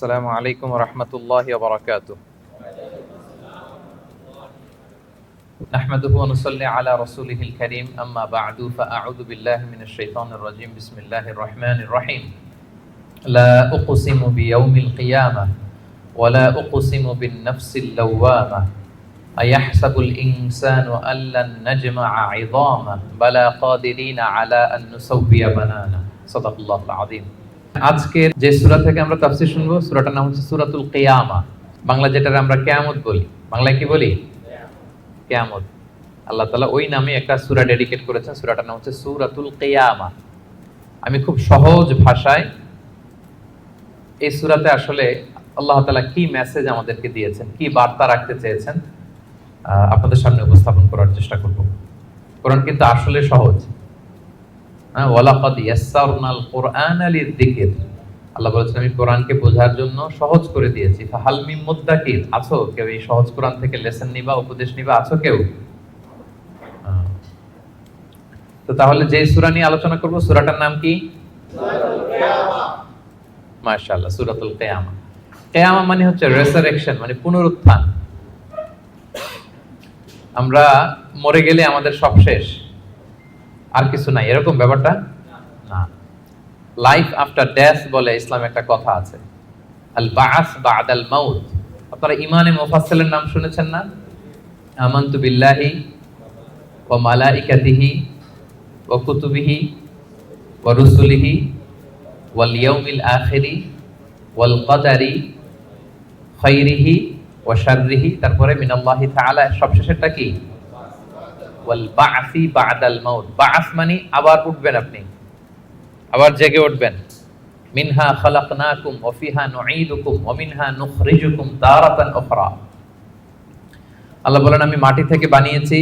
আসসালামু আলাইকুম ওয়া রাহমাতুল্লাহি ওয়া বারাকাতুহু। নাহমাদুহু ওয়া নুসাল্লি আলা রাসূলিহিল কারীম, আম্মা বা'দু, ফাআউযু বিল্লাহি মিনাশ শাইতানির রাজীম। বিসমিল্লাহির রাহমানির রাহিম। লা উকসিমু বিয়াউমিল কিয়ামাহ ওয়া লা উকসিমু বিন নাফসিল লাওয়ামাহ। আয়াহসাবুল ইনসানু আল্লান নাজমা'a 'ইযামাহ বালা কাদিরিনা আলা আন নুসাউবিয়া বানানা। সাদাকাল্লাহুল আযীম। আজকে যে সূরা থেকে আমরা তাফসীর শুনবো, সূরাটার নাম হচ্ছে সূরাতুল কিয়ামা। বাংলা যেটাকে আমরা কিয়ামত বলি, বাংলায় কি বলি? কিয়ামত। আল্লাহ তাআলা ওই নামে একটা সূরা ডেডিকেট করেছেন, সূরাটার নাম হচ্ছে সূরাতুল কিয়ামা। আমি খুব সহজ ভাষায় এই সূরাতে আসলে আল্লাহ তাআলা কি মেসেজ আমাদেরকে দিয়েছেন, কি বার্তা রাখতে চেয়েছেন, আপনাদের সামনে উপস্থাপন করার চেষ্টা করব। কোরআন কিন্তু আসলে সহজ। ওয়ালাকাদ ইয়াসসারনাল কুরআনা লিযিকর। আল্লাহ বলেছেন আমি কোরআনকে বোঝার জন্য সহজ করে দিয়েছি। ফাহাল মিন মুদ্দাকির, আছো কেউ এই সহজ কোরআন থেকে লেসন নিবা, উপদেশ নিবা, আছো কেউ? তো তাহলে যে সূরা নিয়ে আলোচনা করব, সূরাটার নাম কি? সূরাতুল কিয়ামা। মাশাআল্লাহ, সূরাতুল কিয়ামা। কিয়ামা মানে হচ্ছে রেসারেকশন, মানে পুনরুত্থান। আমরা মরে গেলে আমাদের সব শেষ, আর কিছু নাই, এরকম ব্যাপারটা না। লাইফ আফটার ডেথ বলে ইসলামে একটা কথা আছে, আল বা'স বা'দাল মাউত। আপনারা ইমানে মুফাসসিলের নাম শুনেছেন না? আমানতু বিল্লাহি ওয়া মালাইকাতিহি ওয়া কুতুবিহি ওয়া রুসুলিহি ওয়াল ইয়াউমিল আখিরি ওয়াল কদারি খাইরিহি ওয়া শাররিহি। তারপরে মিনাল্লাহি তাআলা, সবশেষেরটা কি? ওয়াল বা'সি বা'দাল মাউত। বা'স মানে আবার উঠবেন, আপনি আবার জেগে উঠবেন। মিনহা খালাকনাকুম ওয়া ফিহা নুঈদুকুম ওয়া মিনহা নুখরিজুকুম তারাতান উখরা। আল্লাহ বলেন আমি মাটি থেকে বানিয়েছি,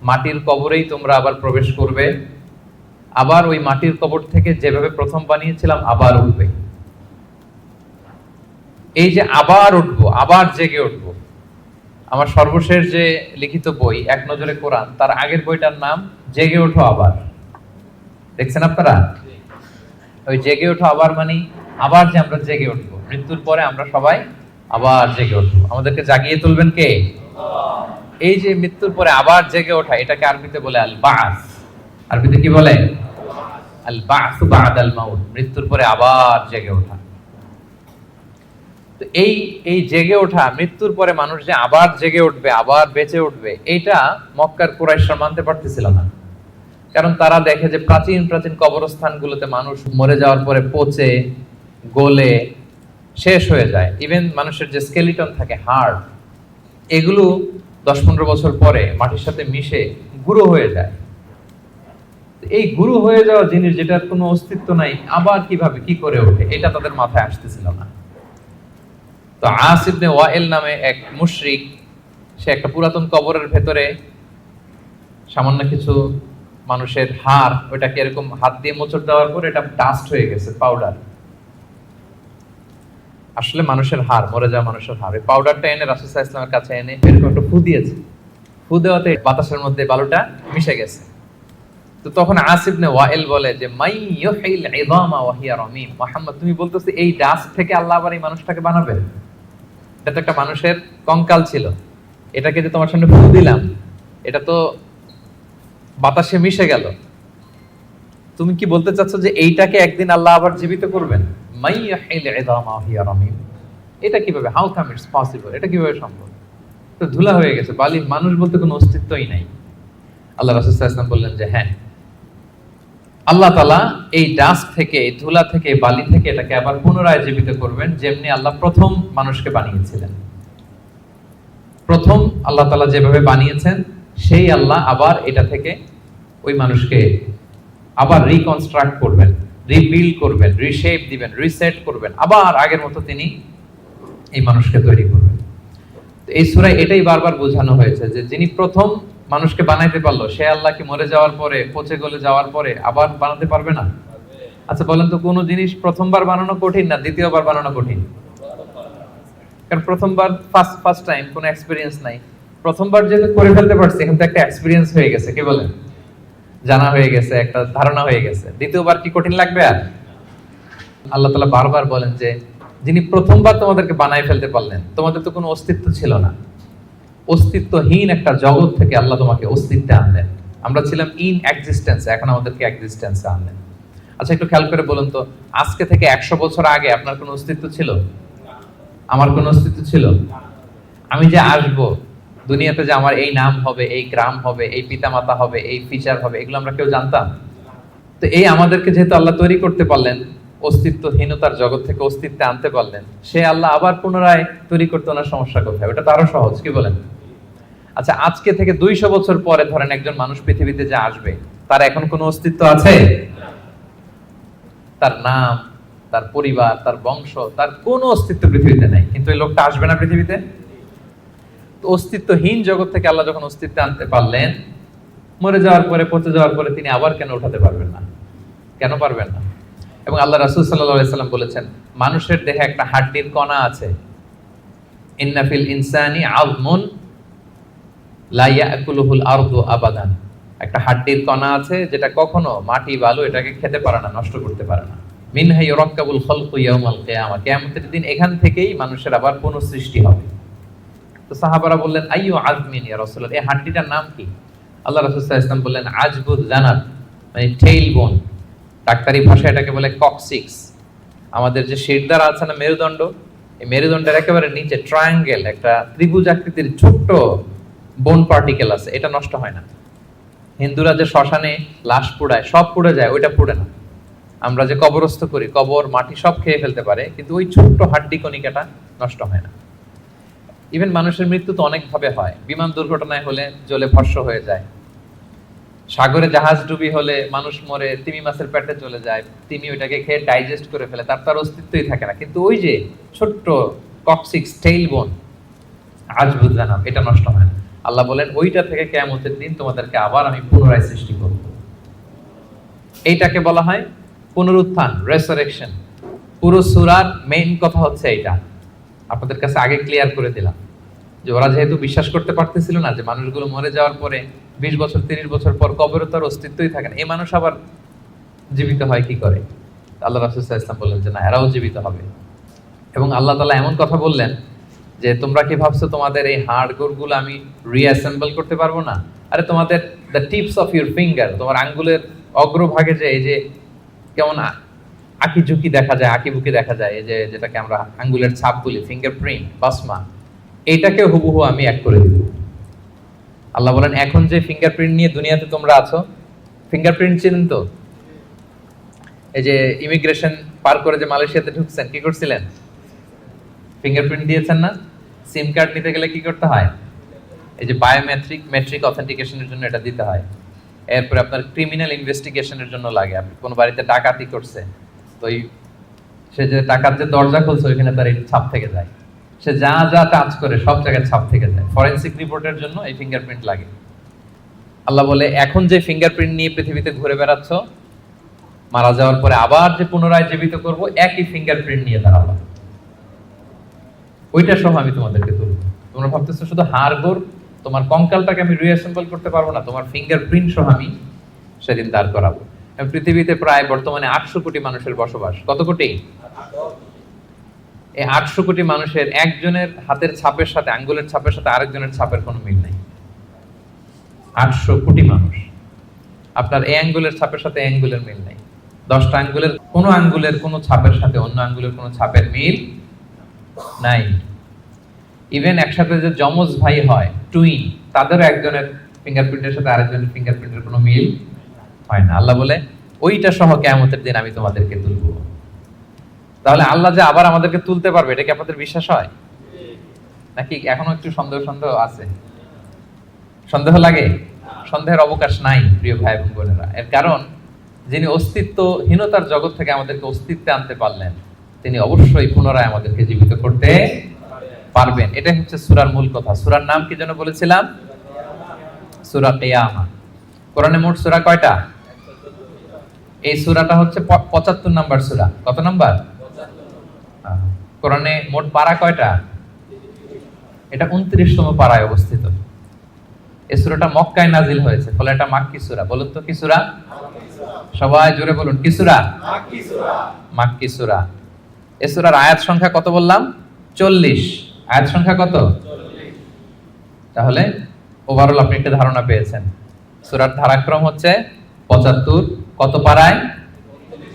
মাটির কবরেই তোমরা আবার প্রবেশ করবে, আবার ওই মাটির কবর থেকে যেভাবে প্রথম বানিয়েছিলাম আবার উঠবে। এই যে আবার উঠবো, আবার জেগে উঠবো। আমার সর্বশেষ যে লিখিত বই এক নজরে কোরআন, তার আগের বইটার নাম জেগে ওঠো আবার। দেখছেন আপনারা? ওই জেগে ওঠো আবার মানে আবার যে আমরা জেগে উঠবো, মৃত্যুর পরে আমরা সবাই আবার জেগে উঠবো। আমাদেরকে জাগিয়ে তুলবেন কে? এই যে মৃত্যুর পরে আবার জেগে ওঠা, এটাকে আরবিতে বলে আল বা'স। আরবিতে কি বলে? আল বা'সু বা'দাল মাউত, মৃত্যুর পরে আবার জেগে ওঠা। তো এই জেগে ওঠা, মৃত্যুর পরে মানুষ যে আবার জেগে উঠবে, আবার বেঁচে উঠবে, এইটা মক্কার কুরাইশরা মানতে পারতেছিল না। কারণ তারা দেখে যে প্রাচীন প্রাচীন কবরস্থানগুলোতে মানুষ মরে যাওয়ার পরে পচে গলে শেষ হয়ে যায়। ইভেন মানুষের যে স্কেলিটন থাকে, হাড়, এগুলো 10-15 বছর পরে মাটির সাথে মিশে গুঁড়ো হয়ে যায়। এই গুঁড়ো হয়ে যাওয়া জিনিস, যেটার কোনো অস্তিত্ব নাই, আবার কিভাবে কি করে ওঠে, এটা তাদের মাথায় আসতেছিল না। তো আস ইবনে ওয়াইল নামে এক মুশরিক, সে একটা পুরাতন কবরের ভেতরে সামান্য কিছু মানুষের হাড়, ওইটাকে এরকম হাত দিয়ে মোচড় দেওয়ার পর এটা ডাস্ট হয়ে গেছে, পাউডার। আসলে মানুষের হাড়, মরে যাওয়া মানুষের হাড়, এই পাউডারটা এনে রাসূল সাল্লাল্লাহু আলাইহি ওয়াসাল্লামের কাছে এনে এরকম একটা ফু দিয়েছে। ফু দেওয়াতে বাতাসের মধ্যে বালুটা মিশে গেছে। তো তখন আস ইবনে ওয়াইল বলে যে মাই ইউহিল ইযামা ওয়া হিয়া রামীম। মুহাম্মদ, তুমি বলতেছো এই ডাস্ট থেকে আল্লাহ আবার এই মানুষটাকে বানাবে? এটা তো একটা মানুষের কঙ্কাল ছিল, এটাকে যে তোমার সামনে ফু দিলাম, এটা তো বাতাসে মিশে গেল। তুমি কি বলতে চাচ্ছ যে এইটাকে একদিন আল্লাহ আবার জীবিত করবেন? মাই ইউহিল ইযামা ওয়া হিয়া রামীম, এটা কিভাবে? How come it's possible? এটা কিভাবে সম্ভব? তো ধুলা হয়ে গেছে, বালি, মানুষ বলতে কোনো অস্তিত্বই নাই। আল্লাহ রাসূল সাল্লাল্লাহু আলাইহি ওয়াসাল্লাম বললেন যে হ্যাঁ, আল্লাহ তাআলা এই ডাস্ট থেকে, এই ধুলা থেকে, বালি থেকে এটাকে আবার পুনরায় জীবিত করবেন, যেমনি আল্লাহ প্রথম মানুষকে বানিয়েছিলেন। প্রথম আল্লাহ তাআলা যেভাবে বানিয়েছেন, সেই আল্লাহ আবার এটা থেকে ওই মানুষকে আবার রিকনস্ট্রাক্ট করবেন, রিবিল্ড করবেন, রিশেপ দিবেন, রিসেট করবেন, আবার আগের মতো তিনি এই মানুষকে তৈরি করবেন। তো এই সূরায় এটাই বারবার বোঝানো হয়েছে যে যিনি প্রথম মানুষকে বানাইতে পারলো, সে আল্লাহ কি মরে যাওয়ার পরে, পচে গলে যাওয়ার পরে আবার বানাতে পারবে না? আচ্ছা বলেন তো, কোন জিনিস প্রথমবার বানানো কঠিন না দ্বিতীয়বার বানানো কঠিন? কারণ প্রথমবার ফার্স্ট টাইম, কোনো এক্সপেরিয়েন্স নাই। প্রথমবার যেহেতু করে ফেলতে পারছে, এখন তো একটা এক্সপেরিয়েন্স হয়ে গেছে, কি বলেন? জানা হয়ে গেছে, একটা ধারণা হয়ে গেছে। দ্বিতীয়বার কি কঠিন লাগবে আর? আল্লাহ তাআলা বারবার বলেন যে যিনি প্রথমবার তোমাদেরকে বানায় ফেলতে পারলেন। তোমাদের তো কোনো অস্তিত্ব ছিল না, অস্তিত্বহীন একটা জগৎ থেকে আল্লাহ তোমাকে অস্তিত্বে আনলেন। আমরা ছিলাম ইন এক্সিস্টেন্স, এখন আমাদেরকে এক্সিস্টেন্সে আনলেন। আচ্ছা, একটু খেয়াল করে বলুন তো, আজকে থেকে 100 বছর আগে আপনার কোনো অস্তিত্ব ছিল? আমার কোনো অস্তিত্ব ছিল? আমি যে আসবো দুনিয়াতে, যে আমার এই নাম হবে, এই গ্রাম হবে, এই পিতামাতা হবে, এই ফিচার হবে, এগুলো আমরা কেউ জানতাম? তো এই আমাদেরকে যেহেতু আল্লাহ তৈরি করতে পারলেন, অস্তিত্বহীনতার জগৎ থেকে অস্তিত্বে আনতে পারলেন, সে আল্লাহ আবার পুনরায় তৈরি করতে ওনার সমস্যা কোথায়? ওটা তো আরো সহজ, কি বলেন? আচ্ছা, আজকে থেকে 200 বছর পরে ধরেন একজন মানুষ পৃথিবীতে যে আসবে, তার এখন কোনো অস্তিত্ব আছে? তার নাম, তার পরিবার, তার বংশ, তার কোনো অস্তিত্ব পৃথিবীতে নাই। কিন্তু এই লোকটা আসবে না পৃথিবীতে? তো অস্তিত্বহীন জগৎ থেকে আল্লাহ যখন অস্তিত্বে আনতে পারলেন, মরে যাওয়ার পরে, পচে যাওয়ার পরে তিনি আবার কেন উঠাতে পারবেন না? কেন পারবেন না? এবং আল্লাহ রাসূল সাল্লাল্লাহু আলাইহি সাল্লাম বলেছেন, মানুষের দেহে একটা হাড্ডির কণা আছে, ইন্না ফিল ইনসানি আযমুন লা ইয়াকুলুহুল আরদু আবাদান। একটা হাড্ডির কণা আছে যেটা কখনো মাটি বালু এটাকে খেতে পারে না, নষ্ট করতে পারে না। মিনহা ইউরাক্কাবুল খালকু ইয়াউমাল কিয়ামা, কিয়ামতের দিন এখান থেকেই মানুষের আবার পুনঃসৃষ্টি হবে। তো সাহাবারা বললেন, আইয়ু আযমিন ইয়া রাসূলুল্লাহ, এই হাড্ডিটার নাম কি? আল্লাহ রাসূল সাল্লাল্লাহু আলাইহি ওয়াসাল্লাম বললেন, আজবুল জানাব, মানে টেইল বোন। ডাক্তারি ভাষায় এটাকে বলে কক্সিক্স। আমাদের যে শিরদাঁড়া আছে না, মেরুদণ্ড, এই মেরুদণ্ডের একেবারে নিচে ট্রায়াঙ্গেল একটা ত্রিভুজ আকৃতির ছোট্ট বোন পার্টিকেল আছে, এটা নষ্ট হয় না। হিন্দুরা যে শ্মশানে লাশ পোড়ায়, সব পুড়ে যায়, ওইটা পুড়ে না। আমরা যে কবরস্থ করি, কবর মাটি সব খেয়ে ফেলতে পারে, কিন্তু ওই ছোট্ট হাড্ডি কণিকাটা নষ্ট হয় না। ইভেন মানুষের মৃত্যু তো অনেক ভাবে হয়। বিমান দুর্ঘটনায় হলে জ্বলে ভস্ম হয়ে যায়, সাগরে জাহাজ ডুবি হলে মানুষ মরে, তিমি মাছের পেটে চলে যায়, তিমি ওইটাকে খেয়ে ডাইজেস্ট করে ফেলে, তার অস্তিত্বই থাকে না। কিন্তু ওই যে ছোট্ট কক্সিক্স টেইল বোন, আজবুল জানাব, এটা নষ্ট হয় না। আল্লাহ বলেন, ওইটা থেকে কিয়ামতের দিন তোমাদেরকে আবার আমি পুনরায় সৃষ্টি করব। এইটাকে বলা হয় পুনরুত্থান, রেসারেকশন। পুরো সূরার মেইন কথা হচ্ছে এইটা। আপনাদের কাছে আগে ক্লিয়ার করে দিলাম যে ওরা যেহেতু বিশ্বাস করতে পারতেছিল না যে মানুষগুলো মরে যাওয়ার পরে 20 বছর 30 বছর পর কবরে তার অস্তিত্বই থাকে না, এই মানুষ আবার জীবিত হয় কি করে? আল্লাহ রাসূল সাল্লাল্লাহু আলাইহি ওয়াসাল্লাম বললেন যে না, এরাও জীবিত হবে। এবং আল্লাহ তাআলা এমন কথা বললেন যে তোমরা কি ভাবছো তোমাদের এই হাড় গোড়গুলো আমি রিঅ্যাসেম্বল করতে পারবো না? আরে তোমাদের the tips of your finger, তোমার আঙ্গুলের অগ্রভাগে যে এই যে কেমন আঁকি ঝুঁকি দেখা যায়, আঁকি বুকি দেখা যায়, এই যে যেটাকে আমরা আঙ্গুলের ছাপ বলি, ফিঙ্গারপ্রিন্ট, বাসমা, এইটাকে হুবহু আমি এক করে দিব। আল্লাহ বলেন, এখন যে ফিঙ্গারপ্রিন্ট নিয়ে দুনিয়াতে তোমরা আছো, ফিঙ্গারপ্রিন্ট চিনেন তো? এই যে ইমিগ্রেশন পার করে যে মালয়েশিয়াতে ঢুকছেন, কি করছিলেন? ফিঙ্গারপ্রিন্ট দিয়েছেন না? সিম কার্ড নিতে গেলে কি করতে হয়? এই যে মেট্রিক অথেন্টিকেশনের জন্য এটা দিতে হয়। এরপরে আপনার ক্রিমিনাল ইনভেস্টিগেশনের জন্য লাগে। আপনি কোন বাড়িতে ডাকাতি করছে, তো সে যে ডাকাত যে দরজা খুলছে ওইখানে তার এই ছাপ থেকে যায়, সে যা যা টাচ করে সব জায়গায় ছাপ থেকে যায়। ফরেনসিক রিপোর্টের জন্য এই ফিঙ্গারপ্রিন্ট লাগে। আল্লাহ বলে, এখন যে ফিঙ্গারপ্রিন্ট নিয়ে পৃথিবীতে ঘুরে বেড়াচ্ছ, মারা যাওয়ার পরে আবার যে পুনরায় জীবিত করব, একই ফিঙ্গারপ্রিন্ট নিয়ে দাঁড়াবো, ওইটা সহ আমি তোমাদেরকে তুলব। তোমরা ভাবতেছো শুধু হাড় গোড়, তোমার কঙ্কালটাকে আমি রিঅ্যাসেম্বল করতে পারবো না, তোমার ফিঙ্গারপ্রিন্ট সহ আমি সেদিন দাঁড় করাবো। পৃথিবীতে প্রায় বর্তমানে 800 কোটি মানুষের বসবাস। কত কোটি? এই 800 কোটি মানুষের একজনের হাতের ছাপের সাথে, আঙ্গুলের ছাপের সাথে আরেকজনের ছাপের কোনো মিল নাই। 800 কোটি মানুষ, আপনার এই আঙ্গুলের ছাপের সাথে এই আঙ্গুলের মিল নাই। 10টা আঙ্গুলের কোনো ছাপের সাথে অন্য আঙ্গুলের কোনো ছাপের মিল নাই। ইভেন একসাথে যে যমজ ভাই হয়, টুইন, তাদেরও একজনের ফিঙ্গারপ্রিন্টের সাথে আরেকজনের ফিঙ্গারপ্রিন্টের কোনো মিল হয় না। আল্লাহ বলে, ওইটা সহ কিয়ামতের দিন আমি তোমাদেরকে তুলবো। তাহলে আল্লাহ যে আবার আমাদেরকে তুলতে পারবে, এটা কি আপনাদের বিশ্বাস হয়? নাকি এখনো একটু সন্দেহ আছে? সন্দেহ লাগে? সন্দেহের অবকাশ নাই প্রিয় ভাই এবং বোনেরা। এর কারণ, যিনি অস্তিত্বহীনতার জগৎ থেকে আমাদেরকে অস্তিত্বে আনতে পারলেন, তিনি অবশ্যই পুনরায় আমাদেরকে জীবিত করতে পারবেন। এটাই হচ্ছে সূরার মূল কথা। সূরার নাম কি যেন বলেছিলাম? সূরা কিয়ামা। কোরআনে মোট সূরা কয়টা? এই সূরাটা হচ্ছে 75 নাম্বার সূরা। কত নাম্বার? কোরআনে মোট পারা কয়টা? এটা 29তম পারায় অবস্থিত। এই সূরাটা মক্কায় নাজিল হয়েছে, ফলে এটা মাক্কি সূরা। বলুন তো কি সূরা? সবাই জোরে বলুন, কি সূরা? মাক্কি সূরা। এই সূরার আয়াত সংখ্যা কত বললাম? 40। আয়াত সংখ্যা কত? তাহলে ওভারঅল আপনি একটা ধারণা পেয়েছেন। সূরার ধারাক্রম হচ্ছে 75, কত পারায়?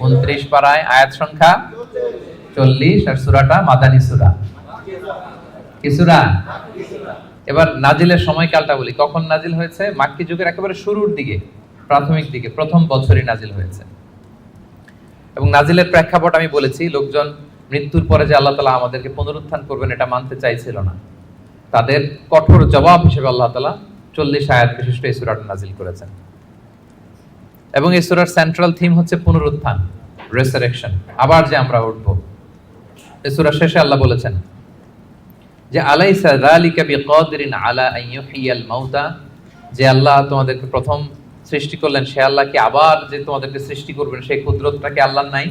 29 পারায়, আয়াত সংখ্যা 40, আর সূরাটা মাদানী সূরা। কি সূরা? এবার নাজিলের সময়কালটা বলি, কখন নাজিল হয়েছে? মাক্কি যুগের একেবারে শুরুর দিকে, প্রাথমিক দিকে, প্রথম বছরই নাজিল হয়েছে। এবং নাজিলের প্রেক্ষাপট আমি বলেছি, লোকজন মৃত্যুর পরে যে আল্লাহ তাআলা আমাদেরকে পুনরুত্থান করবেন এটা মানতে চাইছিল না। তাদের কঠোর জবাব হিসেবে আল্লাহ তাআলা 40 আয়াত বিশিষ্ট এই সূরাটা নাজিল করেছেন। এবং এই সূরার সেন্ট্রাল থিম হচ্ছে পুনরুত্থান, রেসারেকশন, আবার যে আমরা উঠব। এই সূরার শেষে আল্লাহ বলেছেন যে আলাইসা যালিকা বিকাদিরিন আলা আন ইউহিয়াল মাউতা, যে আল্লাহ তোমাদেরকে প্রথম সৃষ্টি করলেন সে আল্লাহ কি আবার যে তোমাদেরকে সৃষ্টি করবেন সেই কুদরতটা কি আল্লাহর নাই?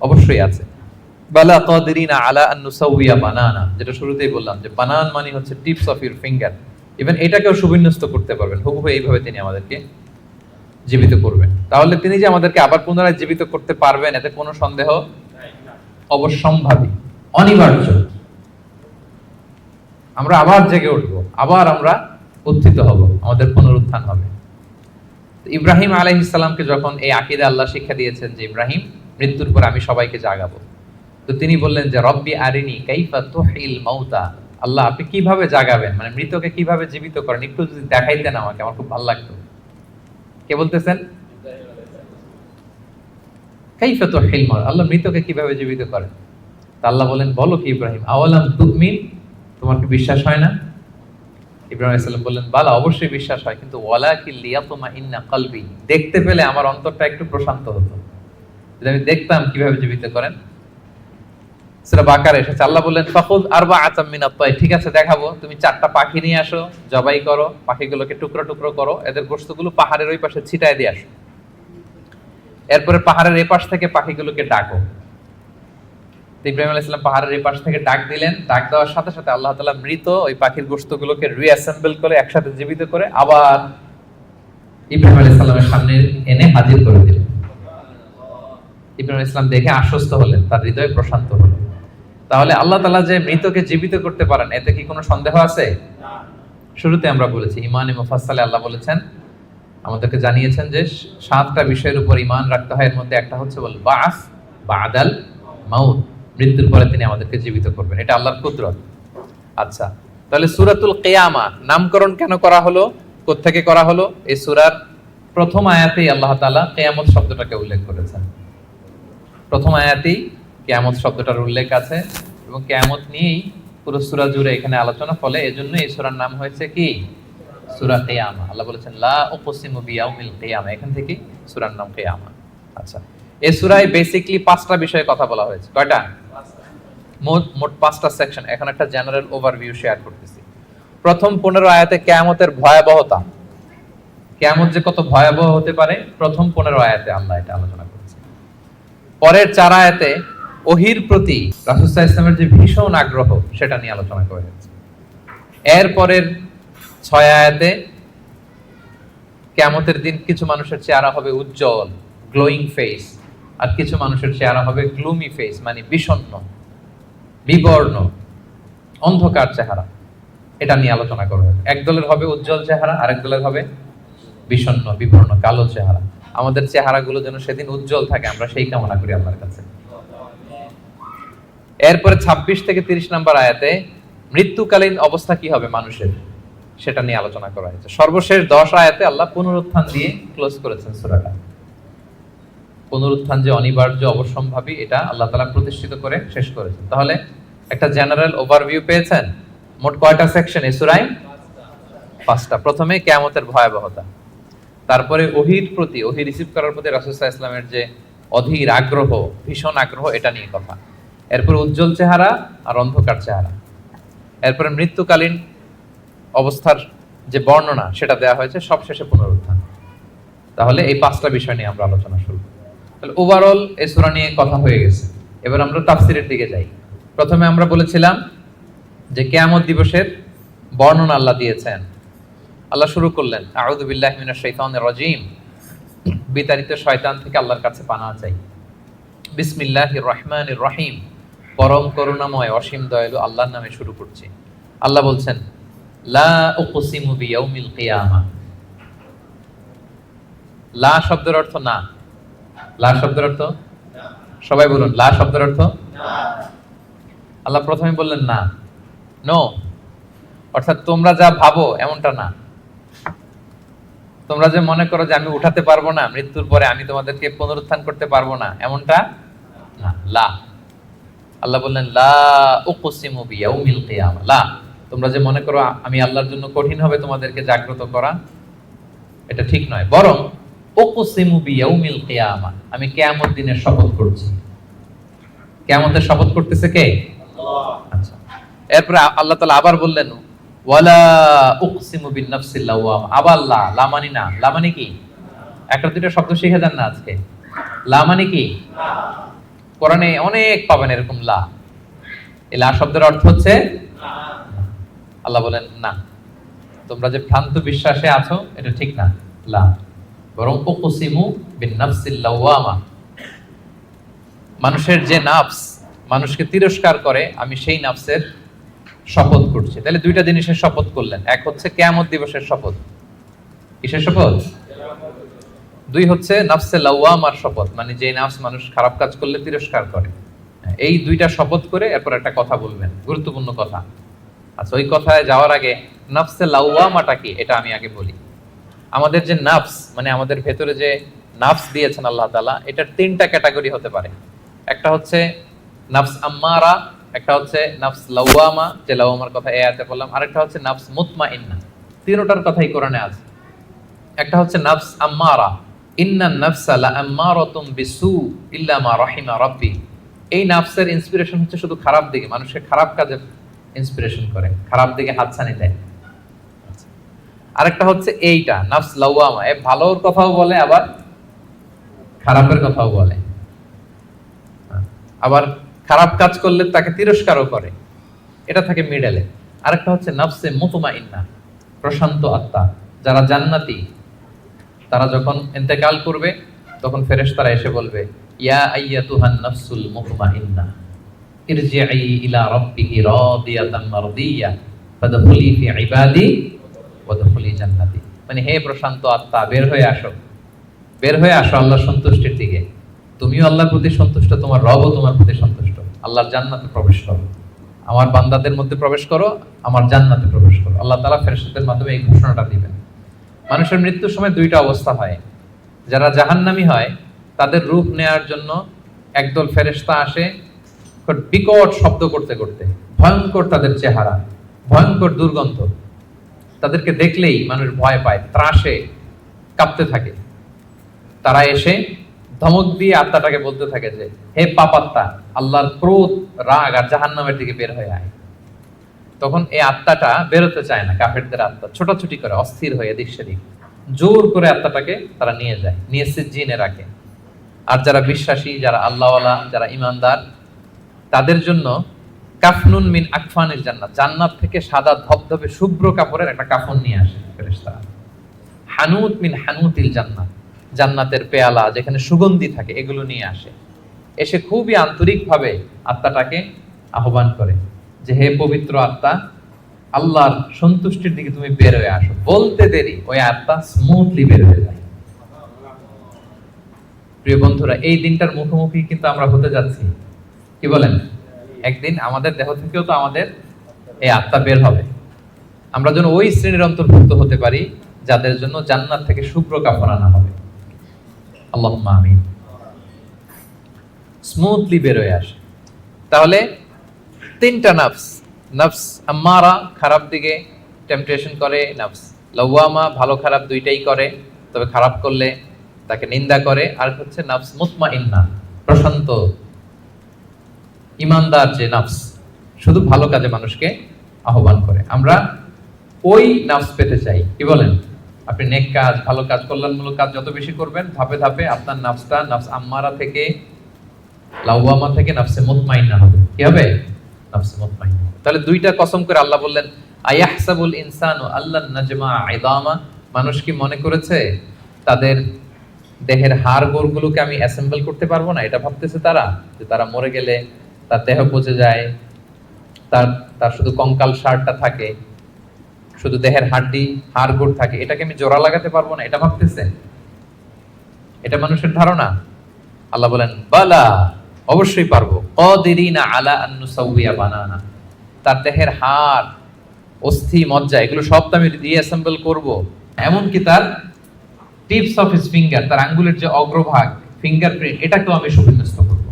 অবশ্যই আছে। বালা কাদিরিনা আলা আন নুসাউইয়া বানানা, যেটা শুরুতেই বললাম যে বানান মানে হচ্ছে tips of your finger. Even এটাকেও সুবিন্যস্ত করতে পারবেন, হুবহু এইভাবে তিনি আমাদেরকে জীবিত করবেন। তাহলে তিনি যে আমাদেরকে আবার পুনরায় জীবিত করতে পারবেন এতে কোনো সন্দেহ অবশ্যম্ভাবী, অনিবার্য। আমরা আবার জেগে উঠব, আবার আমরা উত্থিত হব, আমাদের পুনরুত্থান হবে। ইব্রাহিম আলাইহিস সালামকে যখন এই আকীদা আল্লাহ শিক্ষা দিয়েছেন যে ইব্রাহিম, মৃত্যুর পর আমি সবাইকে জাগাবো, তো তিনি বললেন যে রব্বি আরিনি কাইফা তুহিল মাউতা, আল্লাহ আপনি কিভাবে জাগাবেন, মানে মৃতকে কিভাবে জীবিত করেন, একটু যদি দেখাইতেন আমাকে, আমার খুব ভালো লাগতো। কে বলতেছেন? কাইফা তুহিল মাউতা, আল্লাহ মৃতকে কিভাবে জীবিত করেন? তা আল্লাহ বলেন বলো কি ইব্রাহিম, আওয়ালাম তুমিন, তোমার কি বিশ্বাস হয় না? ইব্রাহিম আলাইহিস সালাম বললেন বালা, অবশ্যই বিশ্বাস হয়, কিন্তু ওয়ালাকিন লিয়াতমাইন্না কলবি, দেখতে পেলে আমার অন্তরটা একটু প্রশান্ত হতো, যদি আমি দেখতাম কিভাবে জীবিত করেন। সূরা বাকারা এসেছে, আল্লাহ বললেন ফাখুয আরবাআতাম মিনাত তায়র, ঠিক আছে দেখাবো, তুমি 4টা পাখি নিয়ে আসো, জবাই করো, পাখিগুলোকে টুকরো টুকরো করো, এদের গোশতগুলো পাহাড়ের ওই পাশে ছিটায় দিয়ে আসো, এরপরে পাহাড়ের এই পাশ থেকে পাখিগুলোকে ডাকো। ইব্রাহিম আলাইহিস সালাম পাহাড়ের এই পাশ থেকে ডাক দিলেন, ডাক দেওয়ার সাথে সাথে আল্লাহ তাআলা মৃত ওই পাখির গোশতগুলোকে রিঅ্যাসেম্বল করে একসাথে জীবিত করে আবার ইব্রাহিম আলাইহিস সালামের সামনে এনে হাজির করে দিলেন। ইব্রাহিম আলাইহিস সালাম দেখে আশ্বস্ত হলেন, তার হৃদয় প্রশান্ত হলো। তাহলে আল্লাহ তাআলা যে মৃতকে জীবিত করতে পারেন এতে কি কোনো সন্দেহ আছে? না। শুরুতে আমরা বলেছি ইমানে মুফাসসালে আল্লাহ বলেছেন, আমাদেরকে জানিয়েছেন যে 7টা বিষয়ের উপর ঈমান রাখতে হয়, এর মধ্যে একটা হচ্ছে ওয়াল বা'স বা'দাল মাউত, মৃত্যুর পরে তিনি আমাদেরকে জীবিত করবেন, এটা আল্লাহর কুদরত। আচ্ছা, তাহলে সূরাতুল কিয়ামা নামকরণ কেন করা হলো, কোত্থেকে করা হলো? এই সূরার প্রথম আয়াতেই আল্লাহ তাআলা কিয়ামত শব্দটাকে উল্লেখ করেছেন। প্রথম আয়াতেই কিয়ামত শব্দটার উল্লেখ আছে এবং কিয়ামত নিয়েই পুরো সূরা জুড়ে এখানে আলোচনা, ফলে এজন্য এই সূরার নাম হয়েছে কি? সূরা কিয়ামা। আল্লাহ বলেছেন লা উকসিমু বিয়াউমিল কিয়ামা, এখান থেকে সূরার নাম কিয়ামা। আচ্ছা, এই সূরায় বেসিক্যালি 5টা বিষয়ে কথা বলা হয়েছে। কয়টা? মোট 5টা সেকশন। এখন একটা জেনারেল ওভারভিউ শেয়ার করতেছি। প্রথম 15 আয়াতে কিয়ামতের ভয়াবহতা, কিয়ামত যে কত ভয়াবহ হতে পারে, প্রথম 15 আয়াতে আল্লাহ এটা আলোচনা করেছে। পরের 4 আয়াতে ওহীর প্রতি রাসূল সাল্লাল্লাহু আলাইহি ওয়াসাল্লামের যে ভীষণ আগ্রহ সেটা নিয়ে আলোচনা করা হয়েছে। এর পরের 6 আয়াতে কিয়ামতের দিন কিছু মানুষের চেহারা হবে উজ্জ্বল, গ্লোয়িং ফেস, আর কিছু মানুষের চেহারা হবে গ্লুমি ফেস, মানে বিষণ্ণ, বিবর্ণ, অন্ধকার চেহারা। এটা নিয়ে আলোচনা করা হবে। এক দলের হবে উজ্জ্বল চেহারা, আরেক দলের হবে বিষণ্ণ, বিবর্ণ, কালো চেহারা। আমাদের চেহারাগুলো যেন সেদিন উজ্জ্বল থাকে, আমরা সেই কামনা করি আল্লাহর কাছে। এরপরে 26 থেকে 30 নম্বর আয়াতে মৃত্যুকালীন অবস্থা কি হবে মানুষের, সেটা নিয়ে আলোচনা করা হয়েছে। সর্বশেষ 10 আয়াতে আল্লাহ পুনরুত্থান দিয়ে ক্লোজ করেছেন সূরাটা। পুনরুত্থান যে অনিবার্য, অবশ্যম্ভাবী, এটা আল্লাহ তাআলা প্রতিষ্ঠিত করে শেষ করেছেন। তাহলে একটা জেনারেল ওভারভিউ পেয়েছেন। মোট কয়টা সেকশন এই সূরায়? 5টা। প্রথমে কিয়ামতের ভয়াবহতা, তারপরে ওহীর প্রতি, ওহী রিসিভ করার প্রতি রাসূল সাল্লাল্লাহু আলাইহি ওয়াসাল্লামের যে অধীর আগ্রহ, ভীষণ আগ্রহ, এটা নিয়ে কথা। এরপর উজ্জ্বল চেহারা আর অন্ধকার চেহারা। এরপরে মৃত্যুকালীন অবস্থার যে বর্ণনা সেটা দেওয়া হয়েছে, সবশেষে পুনরুত্থান। তাহলে এই 5টা বিষয় নিয়ে আমরা আলোচনা শুরু। তাহলে ওভারঅল এই সূরা নিয়ে কথা হয়ে গেছে। এবার আমরা তাফসীরের দিকে যাই। প্রথমে আমরা বলেছিলাম যে কিয়ামত দিবসের বর্ণনা আল্লাহ দিয়েছেন। আল্লাহ শুরু করলেন আউযু বিল্লাহি মিনাশ শাইতানির রাজীম, বিতাড়িত শয়তান থেকে আল্লাহর কাছে পানাহ চাই। বিসমিল্লাহির রহমানির রহিম, পরম করুণাময় অসীম দয়ালু আল্লাহর নামে শুরু করছি। আল্লাহ বলছেন, লা উকসিমু বিয়াউমিল কিয়ামা। লা শব্দের অর্থ না। লা শব্দের অর্থ, সবাই বলুন, লা শব্দের অর্থ না। আল্লাহ প্রথমে বললেন না, নো, অর্থাৎ তোমরা যা ভাবো এমনটা না। তোমরা যে মনে করো যে আমি উঠাতে পারবো না, মৃত্যুর পরে আমি তোমাদেরকে পুনরুত্থান করতে পারবো না, এমনটা না। লা, আল্লাহ বললেন লা উকসিমু বিয়াউমিল কিয়ামা। লা, তোমরা যে মনে করো আমি আল্লাহর জন্য কঠিন হবে তোমাদেরকে জাগ্রত করা, এটা ঠিক নয়। বরং উকসিমু বিয়াউমিল কিয়ামা, আমি কিয়ামত দিনের শপথ করছি। কিয়ামতের শপথ করতেছে কে? আল্লাহ। আচ্ছা, এরপরে আল্লাহ তাআলা আবার বললেন ওয়ালা উকসিমু বিন-নাফসিল লাওয়ামা। আবার লা, লা মানে না। লা মানে কি? একটা দুটো শব্দ শিখে যান না আজকে। লা মানে কি? কোরআনে অনেক পাবেন এরকম লা। এই লা শব্দের অর্থ হচ্ছে না। আল্লাহ বলেন না, তোমরা যে ভ্রান্ত বিশ্বাসে আছো এটা ঠিক না। লা, বরং উকসিমু বিন-নাফসিল লাওয়ামা, মানুষের যে নাফস মানুষকে তিরস্কার করে, আমি সেই নাফসের শপথ করছি। তাহলে দুইটা জিনিসের শপথ করলেন। এক হচ্ছে কিয়ামত দিবসের শপথ। কিসের শপথ? দুই হচ্ছে নাফসে লাওয়ামার শপথ, মানে যে নাফস মানুষ খারাপ কাজ করলে তিরস্কার করে। এই দুইটা শপথ করে এরপর একটা কথা বলবেন, গুরুত্বপূর্ণ কথা। আচ্ছা, ওই কথায় যাওয়ার আগে নাফসে লাওয়ামাটা কি এটা আমি আগে বলি। আমাদের যে নাফস, মানে আমাদের ভেতরে যে নাফস দিয়েছেন আল্লাহ তাআলা, এটার তিনটা ক্যাটাগরি হতে পারে। একটা হচ্ছে নাফস আম্মারা, একটা হচ্ছে নাফস লাওয়ামা, যে লাওয়ামার কথা এই আয়াতে বললাম, আরেকটা হচ্ছে নাফস মুতমাইন্না। তিনটার কথাই কোরআনে আছে। একটা হচ্ছে নাফস আম্মারা, ইন্নান নাফসা লাআম্মারাতুম বিসু ইল্লা মা রাহিমা রাব্বি। এই নাফসের ইন্সপিরেশন হচ্ছে শুধু খারাপ দিকে, মানুষকে খারাপ কাজে ইন্সপিরেশন করে, খারাপ দিকে হাতছানি দেয়। আরেকটা হচ্ছে এইটা নাফস লাওয়ামা, এ ভালোর কথাও বলে আবার খারাপের কথাও বলে, আবার খারাপ কাজ করলে তাকে তিরস্কারও করে, এটা থাকে মিডলে। আরেকটা হচ্ছে নাফসে মুতমাইন্না, প্রশান্ত আত্মা। যারা জান্নাতি, তারা যখন ইন্তেকাল করবে তখন ফেরেশতারা এসে বলবে, ইয়া আইয়াতুহান নাফসুল মুতমাইন্না ইরজিই ইলা রাব্বিকি রাদিয়াতান মারদিয়া ফাদখুলি ফি ইবাদি ওয়াদখুলি জান্নাতি। মানে হে প্রশান্ত আত্মা, বের হয়ে আসো, বের হয়ে আসো আল্লাহর সন্তুষ্টির দিকে। তুমিও আল্লাহর প্রতি সন্তুষ্ট, তোমার রবও তোমার প্রতি সন্তুষ্ট। আল্লাহর জান্নাতে প্রবেশ করো, আমার বান্দাদের মধ্যে প্রবেশ করো, আমার জান্নাতে প্রবেশ করো। আল্লাহ তাআলা ফেরেশতাদের মাধ্যমে এই ঘোষণাটা দিবেন। মানুষের মৃত্যুর সময় দুইটা অবস্থা হয়। যারা জাহান্নামী হয় তাদের রূপ নেয়ার জন্য একদল ফেরেশতা আসে বিকট শব্দ করতে করতে, ভয়ঙ্কর তাদের চেহারা, ভয়ঙ্কর দুর্গন্ধ। তাদেরকে দেখলেই মানুষ ভয় পায়, ত্রাসে কাঁপতে থাকে। তারা এসে ধমক দিয়ে আত্মাটাকে বলতে থাকে যে, হে পাপাত্মা, আল্লাহর ক্রোধ, রাগ আর জাহান্নামের দিকে বের হয়ে আয়। তখন এই আত্মাটা বেরোতে চায় না, কাফেরদের আত্মা ছোটাছুটি করে, অস্থির হয়ে এদিক সেদিক। জোর করে আত্মাটাকে তারা নিয়ে যায়, নিয়ে সিজ্জিনে রাখে। আর যারা বিশ্বাসী, যারা আল্লাহওয়ালা, যারা ইমানদার, তাদের জন্য কাফনুন মিন আকফানিল জান্নাত, জান্নাত থেকে সাদা ধবধবে শুভ্র কাপড়ের একটা কাফন নিয়ে আসে ফেরেশতারা। হানুত মিন হানুতিল জান্নাত, জান্নাতের পেয়ালা যেখানে সুগন্ধি থাকে, এগুলো নিয়ে আসে। এসে খুবই আন্তরিকভাবে আত্মাটাকে আহ্বান করে যে, হে পবিত্র আত্মা, আল্লাহর সন্তুষ্টির দিকে তুমি বের হয়ে আসো। বলতে দেরি ওই আত্মা স্মুথলি বের হয়ে যায়। প্রিয় বন্ধুরা, এই দিনটার মুখোমুখি কিন্তু আমরা হতে যাচ্ছি। কি বলেন? একদিন আমাদের দেহ থেকেও তো আমাদের এই আত্মা বের হবে। আমরা যেন ওই শ্রেণীর অন্তর্ভুক্ত হতে পারি যাদের জন্য জান্নাত থেকে শুভ্র কাপড় আনা হবে। আল্লাহুম্মা আমিন। স্মুথলি বের হয়ে আসে। তাহলে তিনটা নাফস, নাফস আম্মারা খারাপ দিকে টেম্পটেশন করে, নাফস লাওয়ামা ভালো খারাপ দুইটাই করে, তবে খারাপ করলে তাকে নিন্দা করে, আর হচ্ছে নাফস মুতমাইন্না, প্রশান্ত ইমানদার যে নাফস, শুধু ভালো কাজে মানুষকে আহ্বান করে। আমরা ওই নাফস পেতে চাই। কি বলেন? আপনি নেক কাজ, ভালো কাজ, কল্যাণমূলক কাজ যত বেশি করবেন, ধাপে ধাপে আপনার নাফসটা নাফস আম্মারা থেকে, লাওয়ামা থেকে নাফসে মুতমাইন্না হবে। কি হবে? নাফসে মুতমাইন্না। তাহলে দুইটা কসম করে আল্লাহ বললেন, আয়াহসাবুল ইনসানু আল্লান নাজমা ইদামা, মানুষ কি মনে করেছে তাদের দেহের হাড় গোড়গুলোকে আমি অ্যাসেম্বল করতে পারবো না? এটা ভাবতেছে তারা, যে তারা মরে গেলে তার দেহ পচে যায়, তার তার শুধু কঙ্কাল সারটা থাকে, শুধু দেহের হাড্ডি হাড়গোড় থাকে, এটাকে আমি জোড়া লাগাতে পারবো না, এটা ভাবতেছেন? এটা মানুষের ধারণা? আল্লাহ বলেন বালা, অবশ্যই পারবো। কাদিরিনা আলা আন নুসাউইয়া বানানা, তার দেহের হাড়, অস্থি, মজ্জা এগুলো সব তো আমি রিঅ্যাসেম্বল করব। এমনকি তার টিপস অফ হিজ ফিঙ্গার, তার আঙ্গুলের যে অগ্রভাগ, ফিঙ্গারপ্রিন্ট, এটাকেও আমি সুবিন্যস্ত করব।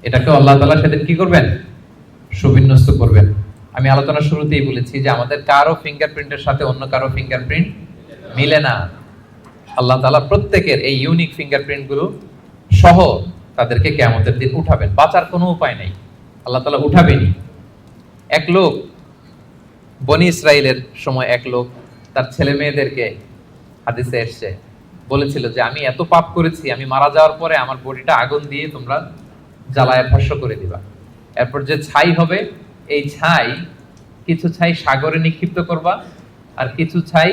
এটাকেও আল্লাহ তাআলা সেদিন কি করবেন? সুবিন্যস্ত করবেন। আমি আলোচনার শুরুতেই বলেছি যে আমাদের কারো ফিঙ্গারপ্রিন্টের সাথে অন্য কারো ফিঙ্গারপ্রিন্ট মিলে না। আল্লাহ তাআলা প্রত্যেকের এই ইউনিক ফিঙ্গারপ্রিন্ট গুলো সহ তাদেরকে কিয়ামতের দিন উঠাবেন, বাঁচার কোনো উপায় নেই, আল্লাহ তাআলা উঠাবেনই। এক লোক, বনি ইসরাইলের সময় এক লোক তার ছেলে মেয়েদেরকে, হাদিসে এসেছে, বলেছিল যে আমি এত পাপ করেছি, আমি মারা যাওয়ার পরে আমার বডিটা আগুন দিয়ে তোমরা জ্বালায় ভস্ম করে দিবা, এরপর যে ছাই হবে এই ছাই, কিছু ছাই সাগরে নিক্ষিপ্ত করবা আর কিছু ছাই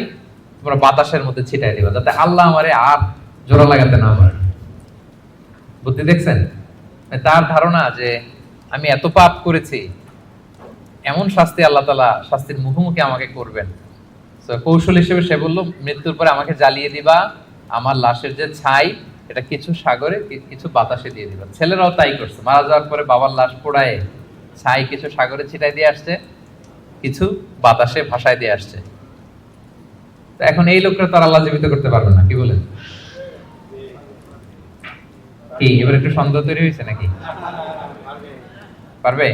তোমরা বাতাসের মধ্যে ছিটাই দিবা, যাতে আল্লাহ আমারে আর জোড়া লাগাতে না পারে। বুদ্ধি দেখছেন? তার ধারণা যে আমি এত পাপ করেছি, এমন শাস্তি আল্লাহ তাআলা শাস্তির মুখোমুখি আমাকে করবেন। কৌশল হিসেবে সে বলল, মৃত্যুর পরে আমাকে জ্বালিয়ে দিবা, আমার লাশের যে ছাই এটা কিছু সাগরে কিছু বাতাসে দিয়ে দিবা। ছেলেরাও তাই করছে, মারা যাওয়ার পরে বাবার লাশ পোড়ায় ছাই কিছু সাগরে ছিটাই দিয়ে আসছে, কিছু বাতাসে ভাসায় দিয়ে আসছে। তো এখন এই লোকটা তার আল্লাহ জীবিত করতে পারবে না, কি বলেন? কি এবার একটু সন্দেহ তৈরি হয়েছে নাকি? পারবে?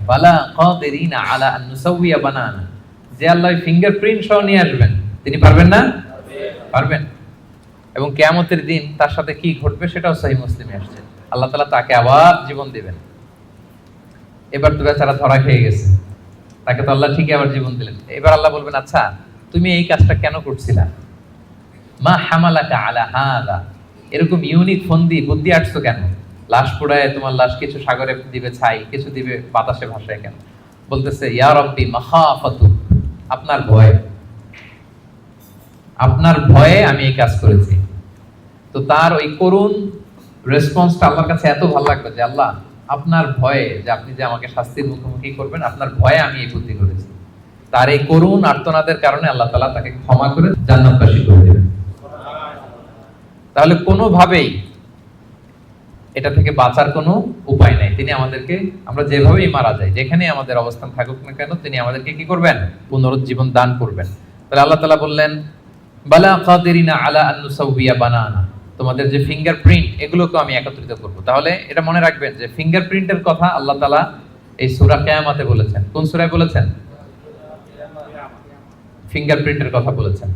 বালা কাদিরিনা আলা আন নুসাউইয়া বানানা, যে আল্লাহ ফিঙ্গারপ্রিন্ট সহ নিয়ে আসবেন, তিনি পারবেন না? পারবেন। এবং কিয়ামতের দিন তার সাথে কি ঘটবে সেটাও সহিহ মুসলিমে আসছে। আল্লাহ তাআলা তাকে আবার জীবন দিবেন। এবার তো বেচারা ধরা খেয়ে গেছে, তাকে তো আল্লাহ ঠিকই আবার জীবন দিলেন। এবার আল্লাহ বলবেন, আচ্ছা তুমি এই কাজটা কেন করছিলা? মা হামালাকা আলা হাযা, এরকম ইউনিক ফন্দি বুদ্ধি আটছো কেন? লাশ পোড়ায় তোমার লাশ কিছু সাগরে দিবে ছাই, কিছু দিবে বাতাসে ভাসায় কেন? বলতেছে ইয়া রাব্বি মাখাফাতু, আপনার ভয়, আপনার ভয়ে আমি এই কাজ করেছি। তো তার ওই করুণ রেসপন্সটা আল্লাহর কাছে এত ভালো লাগলো যে আল্লাহ আপনার ভয়ে, যে আপনি যে আমাকে শাস্তির মুখোমুখি করবেন, আপনার ভয়ে আমি এই বুদ্ধি করেছি। তার এই করুণ আর্তনাদের কারণে আল্লাহ তাআলা তাকে ক্ষমা করে জান্নাতবাসী করে দেবেন। তাহলে কোনোভাবেই এটা থেকে বাঁচার কোনো উপায় নাই। তিনি আমাদেরকে, আমরা যেভাবেই মারা যাই, যেখানে আমাদের অবস্থান থাকুক না কেন, তিনি আমাদেরকে কি করবেন? পুনরুজ্জীবন দান করবেন। তাহলে আল্লাহ তাআলা বললেন বালা কাদিরিনা আলা আন নুসাউইয়া বানানা, তোমাদের যে ফিঙ্গারপ্রিন্ট এগুলোকে আমি একত্রিত করব। তাহলে এটা মনে রাখবেন যে ফিঙ্গারপ্রিন্টের কথা আল্লাহ তাআলা এই সূরা কিয়ামতে বলেছেন। কোন সূরায় বলেছেন? ফিঙ্গারপ্রিন্টের কথা বলেছেন।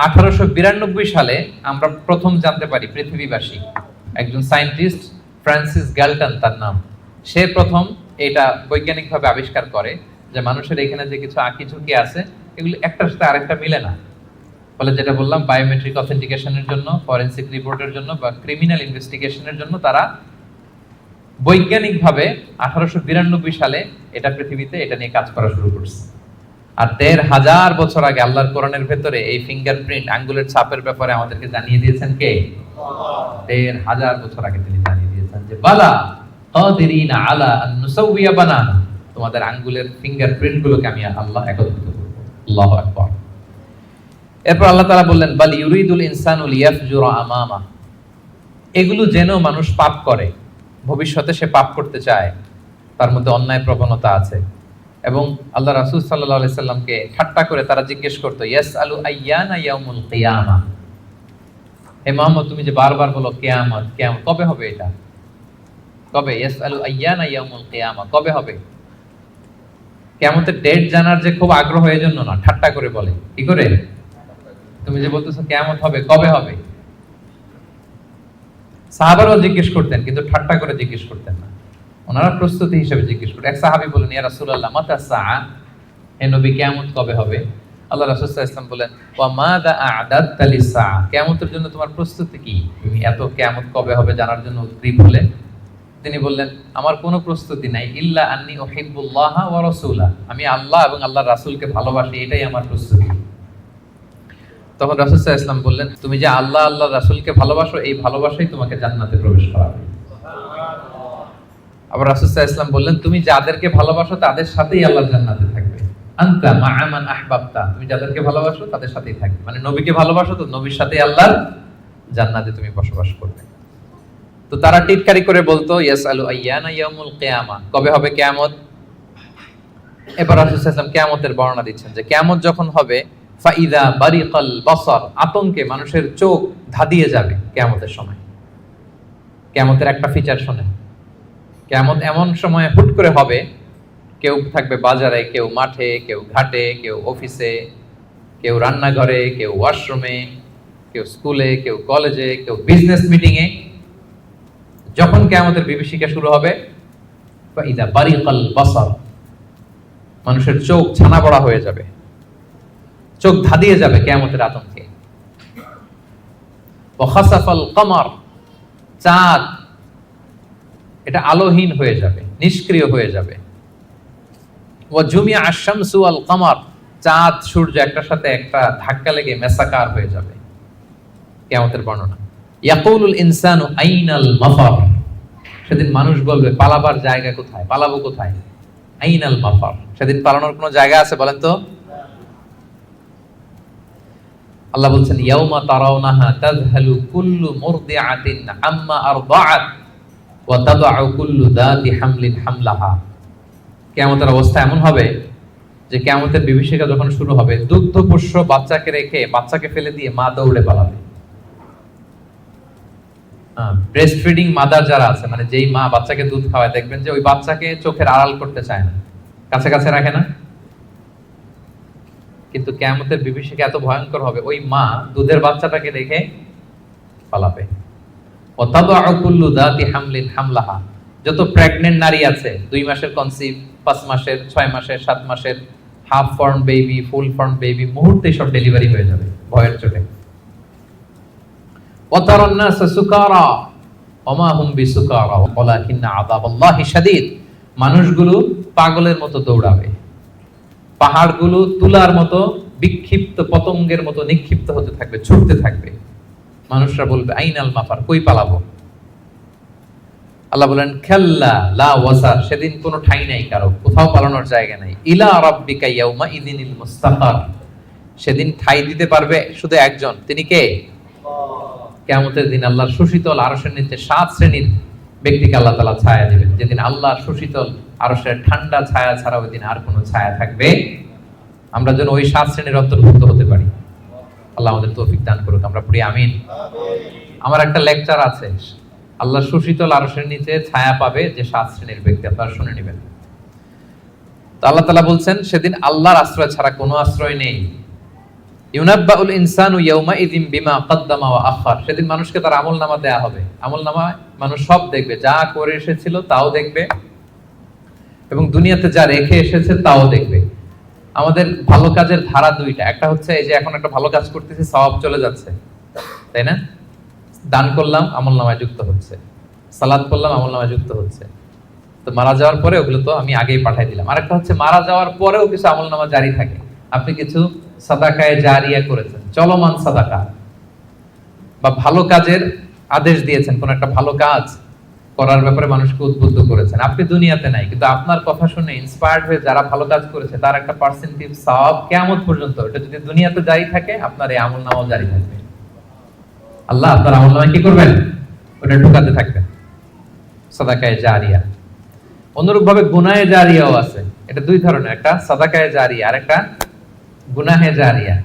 1892 সালে আমরা প্রথম জানতে পারি, পৃথিবীবাসী একজন সায়েন্টিস্ট, ফ্রান্সিস গ্যালটন তার নাম, সে প্রথম এটা বৈজ্ঞানিকভাবে আবিষ্কার করে যে মানুষের এখানে যে কিছু আঁকি ঝুঁকি আছে এগুলো একটার সাথে আরেকটা মিলে না। ফলে যেটা বললাম, বায়োমেট্রিক অথেন্টিকেশনের জন্য, ফরেনসিক রিপোর্টের জন্য বা ক্রিমিনাল ইনভেস্টিগেশনের জন্য তারা বৈজ্ঞানিকভাবে 1892 সালে এটা পৃথিবীতে এটা নিয়ে কাজ করা শুরু করছে। আর 1500 বছর আগে আল্লাহর কোরআনের ভেতরে এই ফিঙ্গারপ্রিন্ট, আঙ্গুলের ছাপের ব্যাপারে আমাদেরকে জানিয়ে দিয়েছেন কে? 1500 বছর আগে তিনি জানিয়ে দিয়েছেন যে বালা কাদিরিনা আলা আন নুসাউইয়া বানানা, তোমাদের আঙ্গুলের ফিঙ্গারপ্রিন্ট গুলোকে আমি আল্লাহ একত্রিত করব। আল্লাহু আকবার। এরপর আল্লাহ তাআলা বললেন বাল ইউরিদুল ইনসানু লিয়াফজুরা আমামা, এগুলো যেন মানুষ পাপ করে, ভবিষ্যতে সে পাপ করতে চায়, তার মধ্যে অন্যায় প্রবণতা আছে। এবং আল্লাহ রাসূল সাল্লাল্লাহু আলাইহি সাল্লামকে ঠাট্টা করে তারা জিজ্ঞেস করতো ইয়াসআলু আইয়ানা ইয়াউমুল কিয়ামা, হে মুহাম্মদ তুমি যে বারবার বলো কিয়ামত কিয়ামত, কবে হবে এটা? কবে? ইয়াসআলু আইয়ানা ইয়াউমুল কিয়ামা, কবে হবে? কিয়ামতের ডেট জানার যে খুব আগ্রহ, এই জন্য না, ঠাট্টা করে বলে। কি করে? তুমি যে বলতেছো কিয়ামত হবে, কবে হবে? সাহাবারাও জিজ্ঞেস করতেন, কিন্তু ঠাট্টা করে জিজ্ঞেস করতেন না, ওনারা প্রস্তুতি হিসেবে জিজ্ঞেস করতেন। এক সাহাবী বলেন ইয়া রাসূলুল্লাহ মাতা সাআ, হে নবী কিয়ামত কবে হবে? আল্লাহ রাসূল সাল্লাল্লাহু আলাইহি ওয়াসাল্লাম বলেন ওয়া মাযা আ'দাদতা লিস-সাআ, কিয়ামতের জন্য তোমার প্রস্তুতি কি? তুমি এত কিয়ামত কবে হবে জানার জন্য উদ্গ্রীব হলে? তিনি বললেন আমার কোনো প্রস্তুতি নাই, ইল্লা আন্নী উহিব্বুল্লাহ ওয়া রাসূলা, আমি আল্লাহ এবং আল্লাহর রাসূলকে ভালোবাসি, এটাই আমার প্রস্তুতি। তখন রাসূল সাল্লাল্লাহু আলাইহি ওয়াসাল্লাম বললেন তুমি যে আল্লাহ আল্লাহর রাসূলকে ভালোবাসো, এই ভালোবাসাই তোমাকে জান্নাতে প্রবেশ করাবে। আবার রাসূল সাল্লাল্লাহু আলাইহি ওয়াসাল্লাম বললেন, তুমি যাদেরকে ভালোবাসো তাদের সাথেই আল্লাহর জান্নাতে থাকবে। আনতা মা'a মান আহবাবতা, তুমি যাদেরকে ভালোবাসো তাদের সাথেই থাকবে, মানে নবীকে ভালোবাসো তো নবীর সাথেই আল্লাহর জান্নাতে তুমি বসবাস করবে। তো তারা টিটকারি করে বলতো, ইয়াসআলু আইয়ানা ইয়াউমুল কিয়ামা, কবে হবে কিয়ামত? এবার রাসূল সাল্লাল্লাহু আলাইহি ওয়াসাল্লাম কিয়ামতের বর্ণনা দিচ্ছেন যে কিয়ামত যখন হবে, ফাইদা বারিকাল বাসার, আতঙ্কে মানুষের চোখ ধাঁধিয়ে যাবে কিয়ামতের সময়। কিয়ামতের একটা ফিচার শোনেন, কিয়ামত এমন সময় হুট করে হবে, কেউ থাকবে বাজারে, কেউ মাঠে, কেউ ঘাটে, কেউ অফিসে, কেউ রান্নাঘরে, কেউ ওয়াশরুমে, কেউ স্কুলে, কেউ কলেজে, কেউ বিজনেস মিটিং এ। যখন কিয়ামতের বিভীষিকা শুরু হবে, ফাইদা বারিকাল বাসার, মানুষের চোখ ছানা বড়া হয়ে যাবে, চোখ ধাঁধিয়ে যাবে কিয়ামতের আতঙ্কে। ওয়া খাসাফাল কমার, চাঁদ এটা আলোহীন হয়ে যাবে, নিষ্ক্রিয় হয়ে যাবে। ওয়া জুমিআ আশ-শামসু ওয়াল কমার, চাঁদ সূর্য একটার সাথে একটা ধাক্কা লেগে মেসাকার হয়ে যাবে। কিয়ামতের বর্ণনা। ইয়াকুলুল ইনসানু আইনাল মাফার, সেদিন মানুষ বলবে পালাবার জায়গা কোথায়, পালাবো কোথায়? আইনাল মাফার, সেদিন পালানোর কোনো জায়গা আছে বলেন তো? আল্লাহ বলছেন, ইয়াউমা তারাউনাহা তাযহালু কুল্লু মুরদিআতিন আম্মা আরদাআত ওয়া তাদউ কুল্লু যাতি হামলিন হামলাহা। কিয়ামতের অবস্থা এমন হবে যে কিয়ামতের বিভীষিকা যখন শুরু হবে, দুগ্ধপোষ্য বাচ্চাকে রেখে, বাচ্চাকে ফেলে দিয়ে মা দৌড়ে পালাবে। ব্রেস্ট ফিডিং মাদার যারা আছে, মানে যেই মা বাচ্চাকে দুধ খাওয়ায়, দেখবেন যে ওই বাচ্চাকে চোখের আড়াল করতে চায় না, কাছে কাছে রাখে না। কিন্তু কিয়ামতের বিভীষিকা এত ভয়ঙ্কর হবে, ওই মা দুধের বাচ্চাটাকে রেখে পালাবে। ওয়া তাদউ কুল্লু যাতি হামলিন হামলাহা, যত প্রেগন্যান্ট নারী আছে, 2 মাসের কনসিভ, 5 মাসের, 6 মাসের, 7 মাসের, half form baby, full form baby, মুহূর্তেই সব ডেলিভারি হয়ে যাবে ভয়ের চোটে। ওয়া তারান নাসা সুকারা ওয়া মা হুম বিসুকারা ওয়ালাকিন্না আযাবাল্লাহি শাদীদ, মানুষগুলো পাগলের মতো দৌড়াবে, পাহাড়গুলো তুলার মতো বিক্ষিপ্ত পতঙ্গের মতো নিক্ষিপ্ত হতে থাকবে, ছুটতে থাকবে। মানুষরা বলবে আইনাল মাফার, কই পালাবো? আল্লাহ বলেন, খাল্লা লা ওয়াসার, সেদিন কোনো ঠাঁই নাই কারো, কোথাও পালানোর জায়গা নাই। ইলা রাব্বিকা ইয়াউমা ইযিনিল মুস্তাকার, সেদিন ঠাঁই দিতে পারবে শুধু একজন, তিনি কে? কিয়ামতের দিন আল্লাহর সুশীতল আরশের নিচে 7 শ্রেণীর ব্যক্তিকে আল্লাহ তাআলা ছায়া দিবেন। যেদিন আল্লাহর সুশীতল আরশের ঠান্ডা ছায়া ছাড়া ওই দিন আর কোনো ছায়া থাকবে। আমরা যেন ওই 7 শ্রেণীর অন্তর্ভুক্ত হতে পারি। আল্লাহ আমাদের তৌফিক দান করুক, আমরা পড়ি আমিন। আমার একটা লেকচার আছে, আল্লাহর সুশীতল আরশের নিচে ছায়া পাবে যে 7 শ্রেণীর ব্যক্তি, আপনারা শুনে নেবেন। তো আল্লাহ তাআলা বলছেন, সেদিন আল্লাহর আশ্রয় ছাড়া কোনো আশ্রয় নেই। ইউনাব্বাউল ইনসানু ইয়াউমা ইযিম বিমা কদ্দামা ওয়া আখার, সেদিন মানুষকে তার আমলনামা দেয়া হবে। আমলনামা মানুষ সব দেখবে, যা করে এসেছিল তাও দেখবে, এবং দুনিয়াতে যা রেখে এসেছে তাও দেখবে। আমাদের ভালো কাজের ধারা দুইটা, একটা হচ্ছে এই যে এখন একটা ভালো কাজ করতেছি, সওয়াব চলে যাচ্ছে, তাই না? দান করলাম, আমলনামায় যুক্ত হচ্ছে, সালাত করলাম, আমলনামায় যুক্ত হচ্ছে। তো মারা যাওয়ার পরে ওগুলো তো আমি আগেই পাঠাই দিলাম। আরেকটা হচ্ছে মারা যাওয়ার পরেও কিছু আমলনামা জারি থাকে। আপনি কিছু সাদাকায়ে জারিয়া করেছেন, চলমান সাদাকা, বা ভালো কাজের আদেশ দিয়েছেন, কোন একটা ভালো কাজ করার ব্যাপারে মানুষকে উদ্বুদ্ধ করেছেন। আপনি দুনিয়াতে নাই, কিন্তু আপনার কথা শুনে ইন্সপায়ার্ড হয়ে যারা ভালো কাজ করেছে তার একটা পার্সেন্টেজ সওয়াব কিয়ামত পর্যন্ত, এটা যদি দুনিয়াতে জারি থাকে, আপনার এই আমলনামাও জারি থাকবে। আল্লাহ আপনার আমলনামায় কি করবেন? ওটা ঢুকাতে থাকবেন, সাদাকায়ে জারিয়া। অনুরূপভাবে গুনাহে জারিয়াও আছে, এটা দুই ধরনের, একটা সাদাকায়ে জারিয়া আর একটা গুনাহে জারিয়া।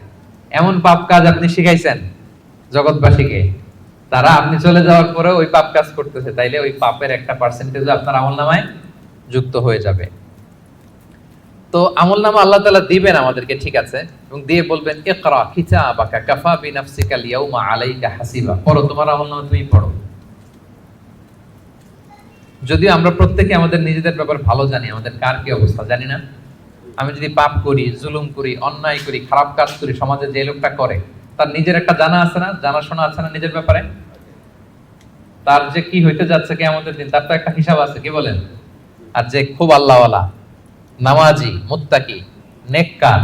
এমন পাপ কাজ আপনি শিখাইছেন জগৎবাসীকে, তারা আপনি চলে যাওয়ার পরে ওই পাপ কাজ করতেছে, তাইলে ওই পাপের একটা পার্সেন্টেজ আপনার আমলনামায় যুক্ত হয়ে যাবে। তো আমলনামা আল্লাহ তাআলা দিবেন আমাদেরকে, ঠিক আছে, এবং দিয়ে বলবেন, ইকরা কিতাবাকা কাফা বিনাফসিকা আল-ইয়াউমা আলাইকা হাসিবা, পড়ো, তোমার আমলনামা তুমি পড়ো। যদিও আমরা প্রত্যেকে আমাদের নিজেদের ব্যাপারে ভালো জানি, আমাদের কার কি অবস্থা জানি না। আমি যদি পাপ করি, জুলুম করি, অন্যায় করি, খারাপ কাজ করি, সমাজে যে লোকটা করে তার নিজের একটা জানা আছে না, জানাশোনা আছে না নিজের ব্যাপারে? তার যে কি হইতে যাচ্ছে কিয়ামতের দিন, তার তো একটা হিসাব আছে, কি বলেন? আর যে খুব আল্লাহওয়ালা, নামাজি, মুত্তাকি, নেককার,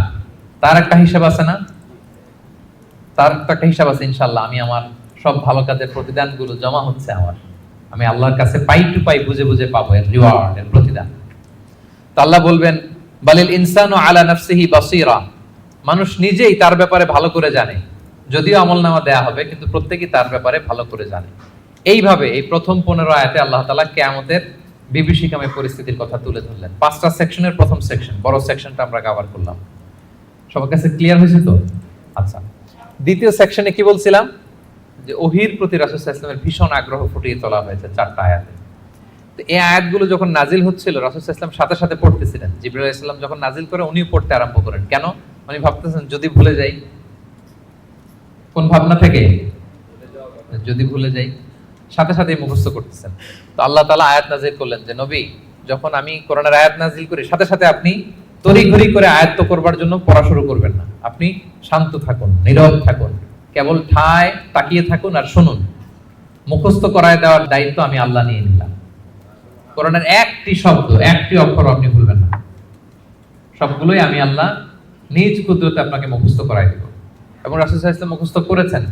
তার একটা হিসাব আছে না? তার তো একটা হিসাব আছে, ইনশাআল্লাহ আমি আমার সব ভালো কাজের প্রতিদানগুলো জমা হচ্ছে আমার, আমি আল্লাহর কাছে পাই টু পাই, বুঝে বুঝে পাবো এর রিওয়ার্ড, এর প্রতিদান। তো আল্লাহ বলবেন বালিল ইনসানু আলা নাফসিহি বাসীরা, মানুষ নিজেই তার ব্যাপারে ভালো করে জানে, যদিও আমলনামা দেয়া হবে কিন্তু প্রত্যেকেই তার ব্যাপারে ভালো করে জানে। এইভাবে এই প্রথম 15 আয়াতে আল্লাহ তাআলা কিয়ামতের বিভীষিকাময় পরিস্থিতির কথা তুলে ধরলেন। 5টা সেকশনের প্রথম সেকশন, বড় সেকশনটা আমরা কভার করলাম। সবার কাছে ক্লিয়ার হয়েছে তো? আচ্ছা, দ্বিতীয় সেকশনে কি বলছিলাম, যে ওহীর প্রতি রাসূল সাল্লাল্লাহু আলাইহি ওয়াসাল্লামের ভীষণ আগ্রহ ফুটিয়ে তোলা হয়েছে 4টা আয়াতে। তো এই আয়াতগুলো যখন নাজিল হচ্ছিল, রাসূল সাল্লাল্লাহু আলাইহি ওয়াসাল্লাম সাথে সাথে পড়তেছিলেন। জিবরাইল আলাইহিস সালাম যখন নাজিল করে উনিও পড়তে আরম্ভ করেন। কেন? উনি ভাবতেছেন যদি ভুলে যাই। কোন ভাবনা থেকে? যদি ভুলে যাই, সাথে সাথে মুখস্থ করতেছেন। তো আল্লাহ তাআলা আয়াত নাজিল করলেন যে নবী, যখন আমি কোরআনের আয়াত নাজিল করি সাথে সাথে আপনি তড়িঘড়ি করে আয়াত্ত করবার জন্য পড়া শুরু করবেন না। আপনি শান্ত থাকুন, নীরব থাকুন, কেবল ঠায় তাকিয়ে থাকুন আর শুনুন। মুখস্থ করায় দেওয়ার দায়িত্ব আমি আল্লাহ নিয়ে নিলাম। কোরআনের একটি শব্দ, একটি অক্ষর আপনি ভুলবেন না, সবগুলোই আমি আল্লাহ নিজ কুদরতে আপনাকে মুখস্থ করাই দেব। এবং রাসূল সাল্লাল্লাহু আলাইহি ওয়াসাল্লাম মুখস্থ করেছেন,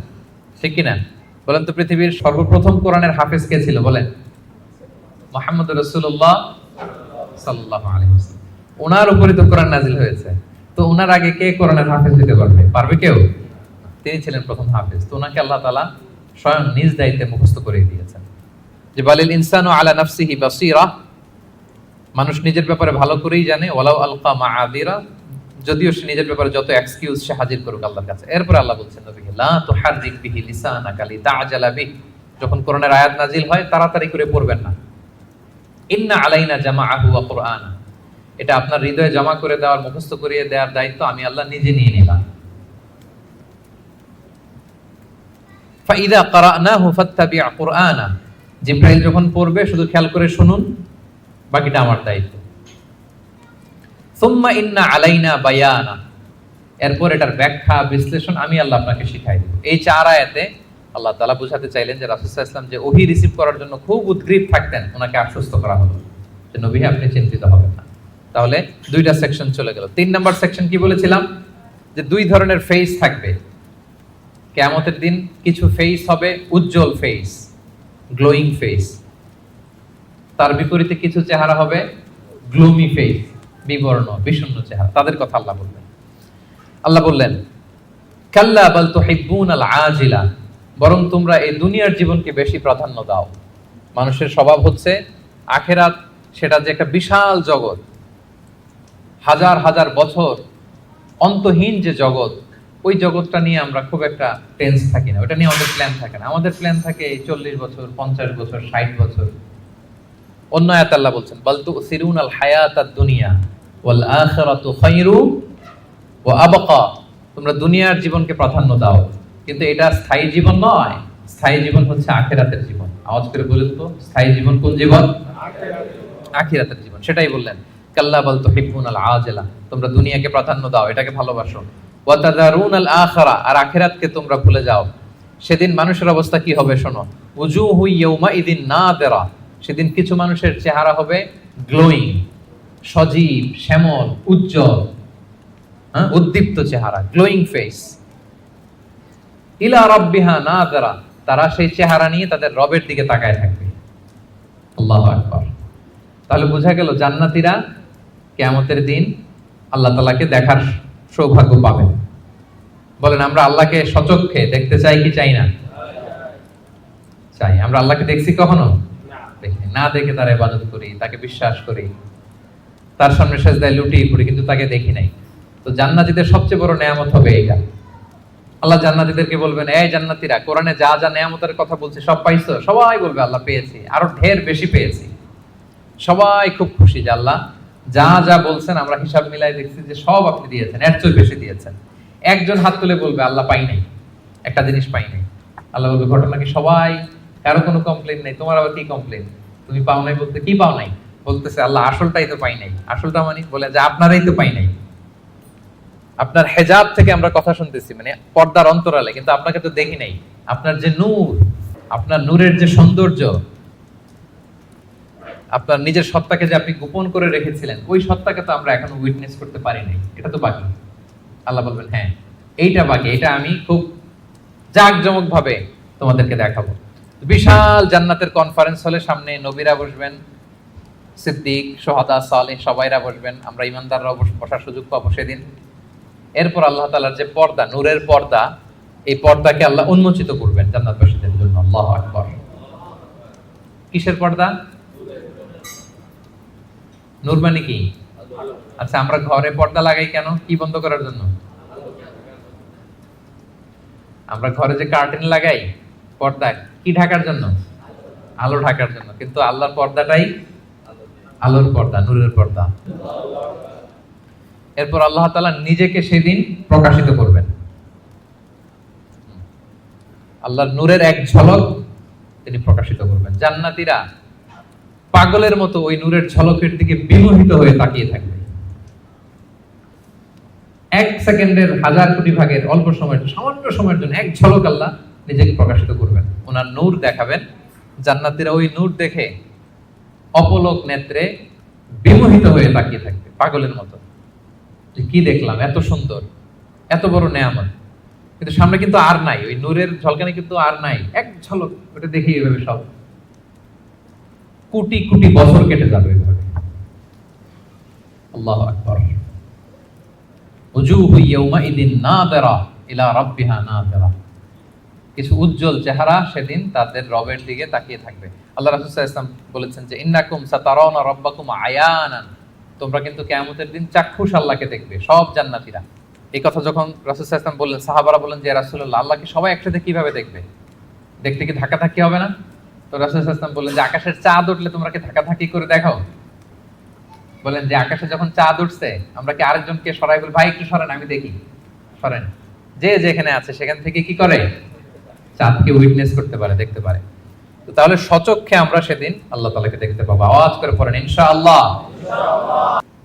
ঠিক কিনা বলেন তো? পৃথিবীর সর্বপ্রথম কোরআনের হাফেজ কে ছিল বলেন? মুহাম্মদ রাসূলুল্লাহ সাল্লাল্লাহু আলাইহি ওয়াসাল্লাম। ওনার উপরে তো কোরআন নাজিল হয়েছে, তো ওনার আগে কে কোরআনের হাফেজ হতে পারবে? পারবে কেউ? তিনি ছিলেন প্রথম হাফেজ। তো ওনাকে আল্লাহ তাআলা স্বয়ং নিজ দায়িত্বে মুখস্থ করে দিয়েছেন যে বালিল ইনসানু আলা নাফসিহি বাসীরা, মানুষ নিজের ব্যাপারে ভালো করেই জানে। ওয়ালাউ আলকা মাআযিরা, যদিও সে নিজের ব্যাপারে যত এক্সকিউজ সে হাজির করুক আল্লাহর কাছে। এরপর আল্লাহ বলছেন নবীকে লা তুহাররিক বিহি লিসানাকা লিতা'জালা বিহি, যখন কোরআনের আয়াত নাজিল হয় তাড়াতাড়ি করে পড়বেন না। ইন্না আলাইনা জামাআহু ওয়া কুরআনা, এটা আপনার হৃদয়ে জমা করে দেওয়ার, মুখস্থ করিয়ে দেওয়ার দায়িত্ব আমি আল্লাহ নিজে নিয়ে নিলাম। ফাইদা ক্বারানাহু ফাত্তাবি' কুরআনা, জিবরাইল যখন পড়বে শুধু খেয়াল করে শুনুন, বাকিটা আমার দায়িত্ব। সুম্মা ইন্না আলাইনা বায়ানা, এরপর এটার ব্যাখ্যা বিশ্লেষণ আমি আল্লাহ আপনাকে শিখাই দেব। এই 4 আয়াতে আল্লাহ তাআলা বুঝাতে চাইলেন যে রাসূল সাল্লাল্লাহু আলাইহি ওয়াসাল্লাম যে ওহী রিসিভ করার জন্য খুব উদ্গ্রীব থাকতেন, ওনাকে আশ্বস্ত করা হলো যে নবী আপনি চিন্তিত হবেন না। তাহলে 2টা সেকশন চলে গেল। 3 নাম্বার সেকশন কি বলেছিলাম, যে 2 ধরনের ফেস থাকবে কিয়ামতের দিন। কিছু ফেস হবে উজ্জ্বল ফেস, গ্লোয়িং ফেস, তার বিপরীতে কিছু চেহারা হবে গ্লুমি ফেস, বিবর্ণ বিষণ্ণ চেহারা। তাদের কথা আল্লাহ বললেন। আল্লাহ বললেন কাল্লা বাল তুহিব্বুনাল আজিলা, বরং তোমরা এই দুনিয়ার জীবনকে বেশি প্রাধান্য দাও। মানুষের স্বভাব হচ্ছে আখিরাত, সেটা যে একটা বিশাল জগৎ, হাজার হাজার বছর অন্তহীন যে জগৎ, ওই জগৎটা নিয়ে আমরা খুব একটা টেন্স থাকি না, ওটা নিয়ে আমাদের প্ল্যান থাকে না। আমাদের প্ল্যান থাকে 40 বছর, 50 বছর, 60 বছর। অন্য আয়াতে আল্লাহ বলছেন বাল তুসিরুনাল হায়াতাদ দুনিয়া ওয়াল আখিরাতু খায়রু ওয়া আবকা, তোমরা দুনিয়ার জীবনকে প্রাধান্য দাও, কিন্তু এটা স্থায়ী জীবন নয়। স্থায়ী জীবন হচ্ছে আখিরাতের জীবন। আওয়াজ করে বলুন তো, স্থায়ী জীবন কোন জীবন? আখিরাতের জীবন। সেটাই বললেন কাল্লা বাল তুহিব্বুনাল আজিলা, তোমরা দুনিয়াকে প্রাধান্য দাও, এটাকে ভালোবাসো। ওয়া তাযারুনাল আখিরা, আর আখিরাতকে তোমরা ভুলে যাও। সেদিন মানুষের অবস্থা কি হবে শোনো, উজুহু ইয়াউমা ইদিন নাদিরা, সেদিন কিছু মানুষের চেহারা হবে গ্লোয়িং, সজীব, শ্যামল, উজ্জ্বল, উদ্দীপ্ত চেহারা, গ্লোয়িং ফেস। ইলা রাব্বিহা নাযিরা, তারা সেই চেহারা নিয়ে তাদের রবের দিকে তাকায় থাকবে। আল্লাহু আকবার। তাহলে বোঝা গেল জান্নাতীরা কিয়ামতের দিন আল্লাহ তাআলাকে দেখার সৌভাগ্য পাবেন। বলেন আমরা আল্লাহকে সচক্ষে দেখতে চাই কি চাই না? চাই। আমরা আল্লাহকে দেখছি কখনো? দেখি না। দেখে তার ইবাদত করি, তাকে বিশ্বাস করি, তার সামনে সেজদায় লুটিয়ে পড়ি, কিন্তু তাকে দেখি নাই। তো জান্নাতীদের সবচেয়ে বড় নেয়ামত হবে এইটা। আল্লাহ জান্নাতীদেরকে বলবেন, এই জান্নাতীরা কোরআনে যা যা নেয়ামতের কথা বলছি সব পাইছো? সবাই বলবে আল্লাহ পেয়েছি, আরো ঢের বেশি পেয়েছি। সবাই খুব খুশি যে আল্লাহ যা যা বলছেন আমরা হিসাব মিলাই দেখছি যে সব আপনি দিয়েছেন, এর চেয়ে বেশি দিয়েছেন। একজন হাত তুলে বলবে আল্লাহ পাই নাই, একটা জিনিস পাই নাই। আল্লাহ বলবে ঘটনা কি? সবাই, কারো কোনো কমপ্লেন নেই। তোমার আবার কি কমপ্লেন? তুমি পাও নাই বলতে কি পাও নাই? বলতেছে আল্লাহ আসলটাই তো পাই নাই। আসলটা মানে বলে যে আপনারাই তো পাই নাই। আপনার হেজাব থেকে আমরা কথা শুনতেছি, মানে পর্দার অন্তরালে, কিন্তু আপনাকে তো দেখি নাই। আপনার যে নূর, আপনার নূরের যে সৌন্দর্য, আপনার নিজের সত্তাকে যে আপনি গোপন করে রেখেছিলেন, ওই সত্তাকে তো আমরা এখনো উইটনেস করতে পারি নাই। এটা তো বাকি। আল্লাহ বলবেন হ্যাঁ এইটা বাকি, এটা আমি খুব জাঁকজমক ভাবে তোমাদেরকে দেখাবো। বিশাল জান্নাতের কনফারেন্স হলে সামনে নবীরা বসবেন, সিদ্দিক, শুহাদা, সালেহ সবাইরা বসবেন, আমরা ইমানদাররাও বসার সুযোগ পাবো সেদিন। এরপর আল্লাহ তাআলার যে পর্দা, নূরের পর্দা, এই পর্দাকে আল্লাহ উন্মোচিত করবেন জান্নাতবাসীদের জন্য। আল্লাহু আকবার। কিসের পর্দা? নূর মানে কি? আচ্ছা, আমরা ঘরে পর্দা লাগাই কেন? কি বন্ধ করার জন্য? আমরা ঘরে যে কার্টেন লাগাই, পর্দা কি ঢাকার জন্য? আলো ঢাকার জন্য। কিন্তু আল্লাহর পর্দাটাই আলোর পর্দা, নূরের পর্দা। এরপর আল্লাহ তাআলা নিজেকে সেদিন প্রকাশিত করবেন। আল্লাহর নূরের এক ঝলক তিনি প্রকাশিত করবেন। জান্নাতীরা পাগলের মতো ওই নূরের ঝলকের দিকে বিমোহিত হয়ে তাকিয়ে থাকবে। এক সেকেন্ডের হাজার কোটি ভাগের অল্প সময়ের, সামান্য সময়ের জন্য এক ঝলক আল্লাহ নিজেকে প্রকাশিত করবেন, ওনার নূর দেখাবেন। জান্নাতীরা ওই নূর দেখে অপলক নেত্রে বিমোহিত হয়ে তাকিয়ে থাকবে পাগলের মতো, যে কি দেখলাম, এত সুন্দর, এত বড় নেয়ামত। কিন্তু সামনে কিন্তু আর নাই, ওই নূরের ঝলকানি কিন্তু আর নাই। এক ঝলক ওটা দেখে এইভাবে সব কোটি কোটি বছর কেটে যাবে এইভাবে। আল্লাহু আকবার। উজুহু ইয়াউমাইদিন নাযিরা ইলা রাব্বিহা নাযিরা। কিছু উজ্জ্বল চেহারা সেদিন তাদের রবের দিকে তাকিয়ে থাকবে। আল্লাহ রাসূল সাল্লাল্লাহু আলাইহি ওয়াসাল্লাম বলেছেন যে ইন্নাকুম সাতারাউনা রাব্বাকুম আয়ানান, তোমরা কিন্তু কিয়ামতের দিন চাক্ষুষ আল্লাহকে দেখবে, সব জান্নাতীরা। এই কথা যখন রাসূল সাল্লাল্লাহু আলাইহি ওয়াসাল্লাম বললেন, সাহাবারা বললেন যে রাসূলুল্লাহ, আল্লাহকে সবাই একসাথে কিভাবে দেখবে? দেখতে কি ধাক্কাধাক্কি হবে না? তো রাসূল সাল্লাল্লাহু আলাইহি ওয়াসাল্লাম বললেন যে আকাশের চাঁদ উঠলে তোমরা কি ধাক্কাধাক্কি করে দেখো? বলেন যে আকাশে যখন চাঁদ উঠছে আমরা কি আরেকজনকে সরাই বলি, ভাই একটু সরেন আমি দেখি? সরেন। যে যেখানে আছে সেখান থেকে কি করে? চাঁদকে উইটনেস করতে পারে, দেখতে পারে। তো তাহলে সচক্ষে আমরা সেদিন আল্লাহ তাআলাকে দেখতে পাবো। আওয়াজ করে পড়েন ইনশাআল্লাহ।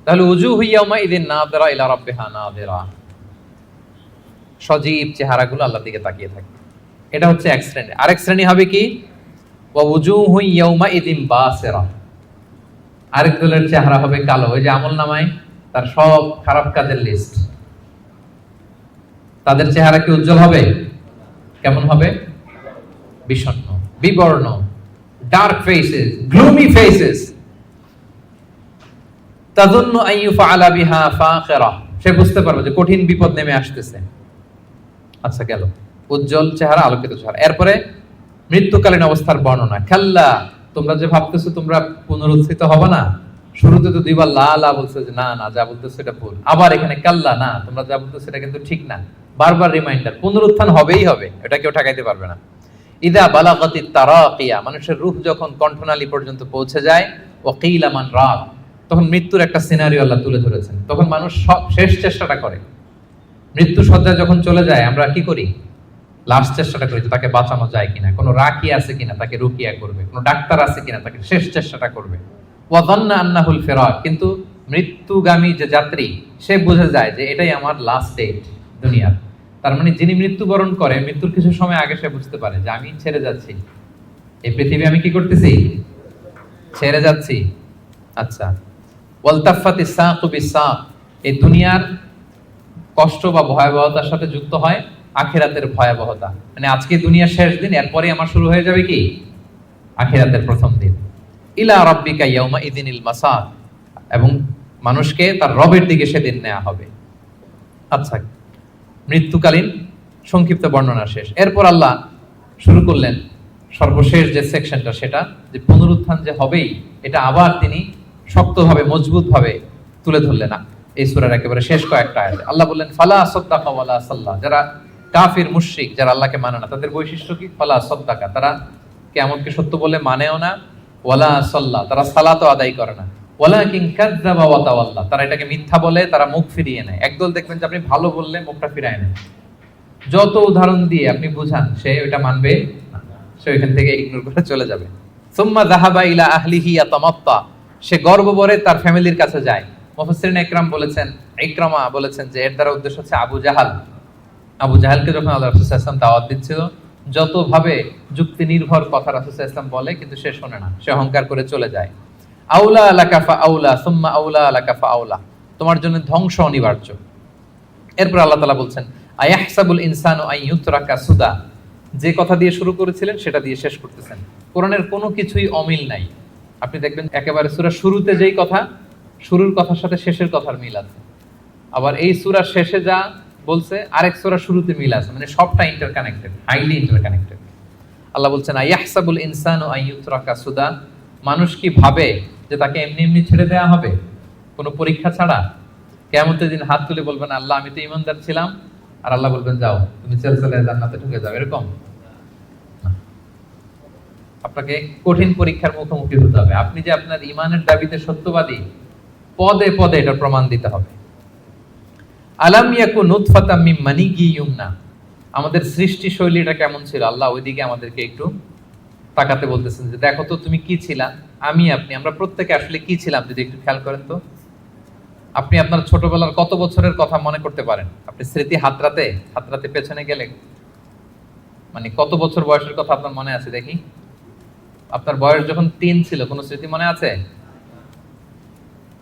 তাহলে উজুহু ইয়াউমাইদিন নাযিরা ইলা রাব্বিহা নাযিরা। সজীব চেহারাগুলো আল্লাহর দিকে তাকিয়ে থাকবে। এটা হচ্ছে এক শ্রেণী। আরেক শ্রেণী হবে কি? ওয়া উজুহু ইয়াউমাইদিন বাসিরা। আরেক দলের চেহারা হবে কালো। ওই যে আমলনামায় তার সব খারাপ কাজের লিস্ট। তাদের চেহারা কি উজ্জ্বল হবে? কেমন হবে? বিষণ্ণ, বিবর্ণ, ডার্ক ফেসেস, গ্লুমি ফেসেস। তাযুন্নু আন ইউফআলা বিহা ফাকিরা। সে বুঝতে পারবে যে কঠিন বিপদ নেমে আসতেছে। আচ্ছা, গেল উজ্জ্বল চেহারা, আলোকিত চেহারা। এরপরে মৃত্যুকালীন অবস্থার বর্ণনা। খাল্লা, তোমরা যে ভাবতেছো তোমরা পুনরুত্থিত হবে না, শুরুতে তো দুইবার লা লা বলছো যে না না, যা বলতেছো এটা ভুল। আবার এখানে কাল্লা, না তোমরা যা বলতেছো এটা কিন্তু ঠিক না। বারবার রিমাইন্ডার, পুনরুত্থান হবেই হবে, এটা কেউ ঠেকাইতে পারবে না। ইদা বালাগাতিত তারাকিয়া, মানুষের রূহ যখন কণ্ঠনালী পর্যন্ত পৌঁছে যায়, ওয়াকিলা মান রাক, তখন মৃত্যুর একটা সিনারিও আল্লাহ তুলে ধরেছেন। তখন মানুষ সব শেষ চেষ্টাটা করে। মৃত্যু সজ্জা যখন চলে যায় আমরা কি করি? লাস্ট চেষ্টাটা করি যে তাকে বাঁচানো যায় কিনা, কোনো রাকি আছে কিনা তাকে রুকিয়া করবে, কোনো ডাক্তার আছে কিনা তাকে শেষ চেষ্টাটা করবে। ওয়াযান্না আন্নাহুল ফিরাক, কিন্তু মৃত্যুগামী যে যাত্রী সে বুঝে যায় যে এটাই আমার লাস্ট স্টেজ দুনিয়ার। তার মানে যিনি মৃত্যুবরণ করে মৃত্যুর কিছু সময় আগে সে বুঝতে পারে যে আমি ছেড়ে যাচ্ছি এই পৃথিবী, আমি কি করতেছি? ছেড়ে যাচ্ছি। আচ্ছা, ওয়ালতাফাতিস সাকু বিসাক, এই দুনিয়ার কষ্ট বা ভয়াবহতার সাথে যুক্ত হয় আখিরাতের ভয়াবহতা। মানে আজকে দুনিয়ার শেষ দিন, এরপরে আমার শুরু হয়ে যাবে কি? আখিরাতের প্রথম দিন। ইলা রাব্বিকা ইয়াউমা ইযিনিল মাসাক, এবং মানুষকে তার রবের দিকে সেদিন নেওয়া হবে। আচ্ছা, মৃত্যুকালীন সংক্ষিপ্ত বর্ণনা শেষ। এরপর আল্লাহ শুরু করলেন সর্বশেষ যে সেকশনটা, সেটা যে পুনরুত্থান যে হবেই, এটা আবার তিনি শক্তভাবে মজবুতভাবে তুলে ধরলেন এই সূরার একেবারে শেষ কয়েকটা আয়াতে। আল্লাহ বললেন ফালা সাদ্দাকা ওয়ালা সাল্লা, যারা কাফির মুশরিক, যারা আল্লাহকে মানে না, তাদের বৈশিষ্ট্য কি? ফালা সাদ্দাকা, তারা কিয়ামতকে সত্য বলে মানেও না। ওয়ালা সাল্লা, তারা সালাতও আদায় করে না। ওয়ালাকিন কাযযাবা ওয়া তাওয়াল্লা, তারা এটাকে মিথ্যা বলে, তারা মুখ ফিরিয়ে নেয়। একদল দেখবেন যে আপনি ভালো বললে মুখটা ফিরায় নেয়, যত উদাহরণ দিয়ে আপনি বুঝান সে ওটা মানবে না, সে ওইখান থেকে ইগনোর করে চলে যাবে। সুম্মা যাহাবা ইলা আহলিহি ইয়াতামাত্তা, সে গর্বভরে তার ফ্যামিলির কাছে যায়। মুফাসসিরিন ইকরাম বলেছেন, ইকরামা বলেছেন যে এর দ্বারা উদ্দেশ্য হচ্ছে আবু জাহাল। আবু জাহালকে যখন আল্লাহ রাসূল সাল্লাল্লাহু আলাইহি ওয়াসাল্লাম দাওয়াত দিচ্ছিল, যতভাবে যুক্তি নির্ভর কথা রাসূল সাল্লাল্লাহু আলাইহি ওয়াসাল্লাম বলে, কিন্তু সে শোনে না, সে অহংকার করে চলে যায়। আউলা লাকা ফাআউলা সুম্মা আউলা লাকা ফাআউলা, তোমার জন্য ধ্বংস অনিবার্য। এরপর আল্লাহ তাআলা বলছেন আয়াহসাবুল ইনসানু আন ইউতরাকা সুদা, যে কথা দিয়ে শুরু করেছিলেন সেটা দিয়ে শেষ করতেছেন। কোরআনের কোনো কিছুই অমিল নাই। আপনি দেখবেন একেবারে সূরার শুরুতে যেই কথা, শুরুর কথার সাথে শেষের কথার মিল আছে। আবার এই সূরার শেষে যা বলছে আরেক সূরার শুরুতে মিল আছে, মানে সবটা ইন্টারকানেক্টেড, হাইলি ইন্টারকানেক্টেড। আল্লাহ বলছেন আইয়াহসাবুল ইনসানু আইয়ুতরাকা সুদা, মানুষ কি ভাবে যে তাকে এমনি এমনি ছেড়ে দেওয়া হবে কোনো পরীক্ষা ছাড়া? কিয়ামতের দিন হাত তুলে বলবেন আল্লাহ আমি তো ঈমানদার ছিলাম, আর আল্লাহ বলবেন যাও তুমি চলে জান্নাতে ঢুকে যাও, এরকম না। আপনাকে কঠিন পরীক্ষার মুখোমুখি হতে হবে। আপনি যে আপনার ঈমানের দাবিতে সত্যবাদী, পদে পদে এটা প্রমাণ দিতে হবে। আলাম ইয়াকু নুতফাতাম মিন মানিয়্যিন ইউমনা, আমাদের সৃষ্টি শৈলীটা কেমন ছিল আল্লাহ ওইদিকে আমাদেরকে একটু তাকাতে বলতেছেন যে দেখো তো তুমি কি ছিলা, আমি আপনি আমরা প্রত্যেকে আসলে কি ছিলাম যদি একটু খেয়াল করেন তো। আপনি আপনার ছোটবেলার কত বছরের কথা মনে করতে পারেন? আপনি স্মৃতি হাতরাতে হাতরাতে পেছনে গেলে মানে কত বছর বয়সের কথা আপনার মনে আছে দেখি? আপনার বয়স যখন 3 ছিল কোনো স্মৃতি মনে আছে?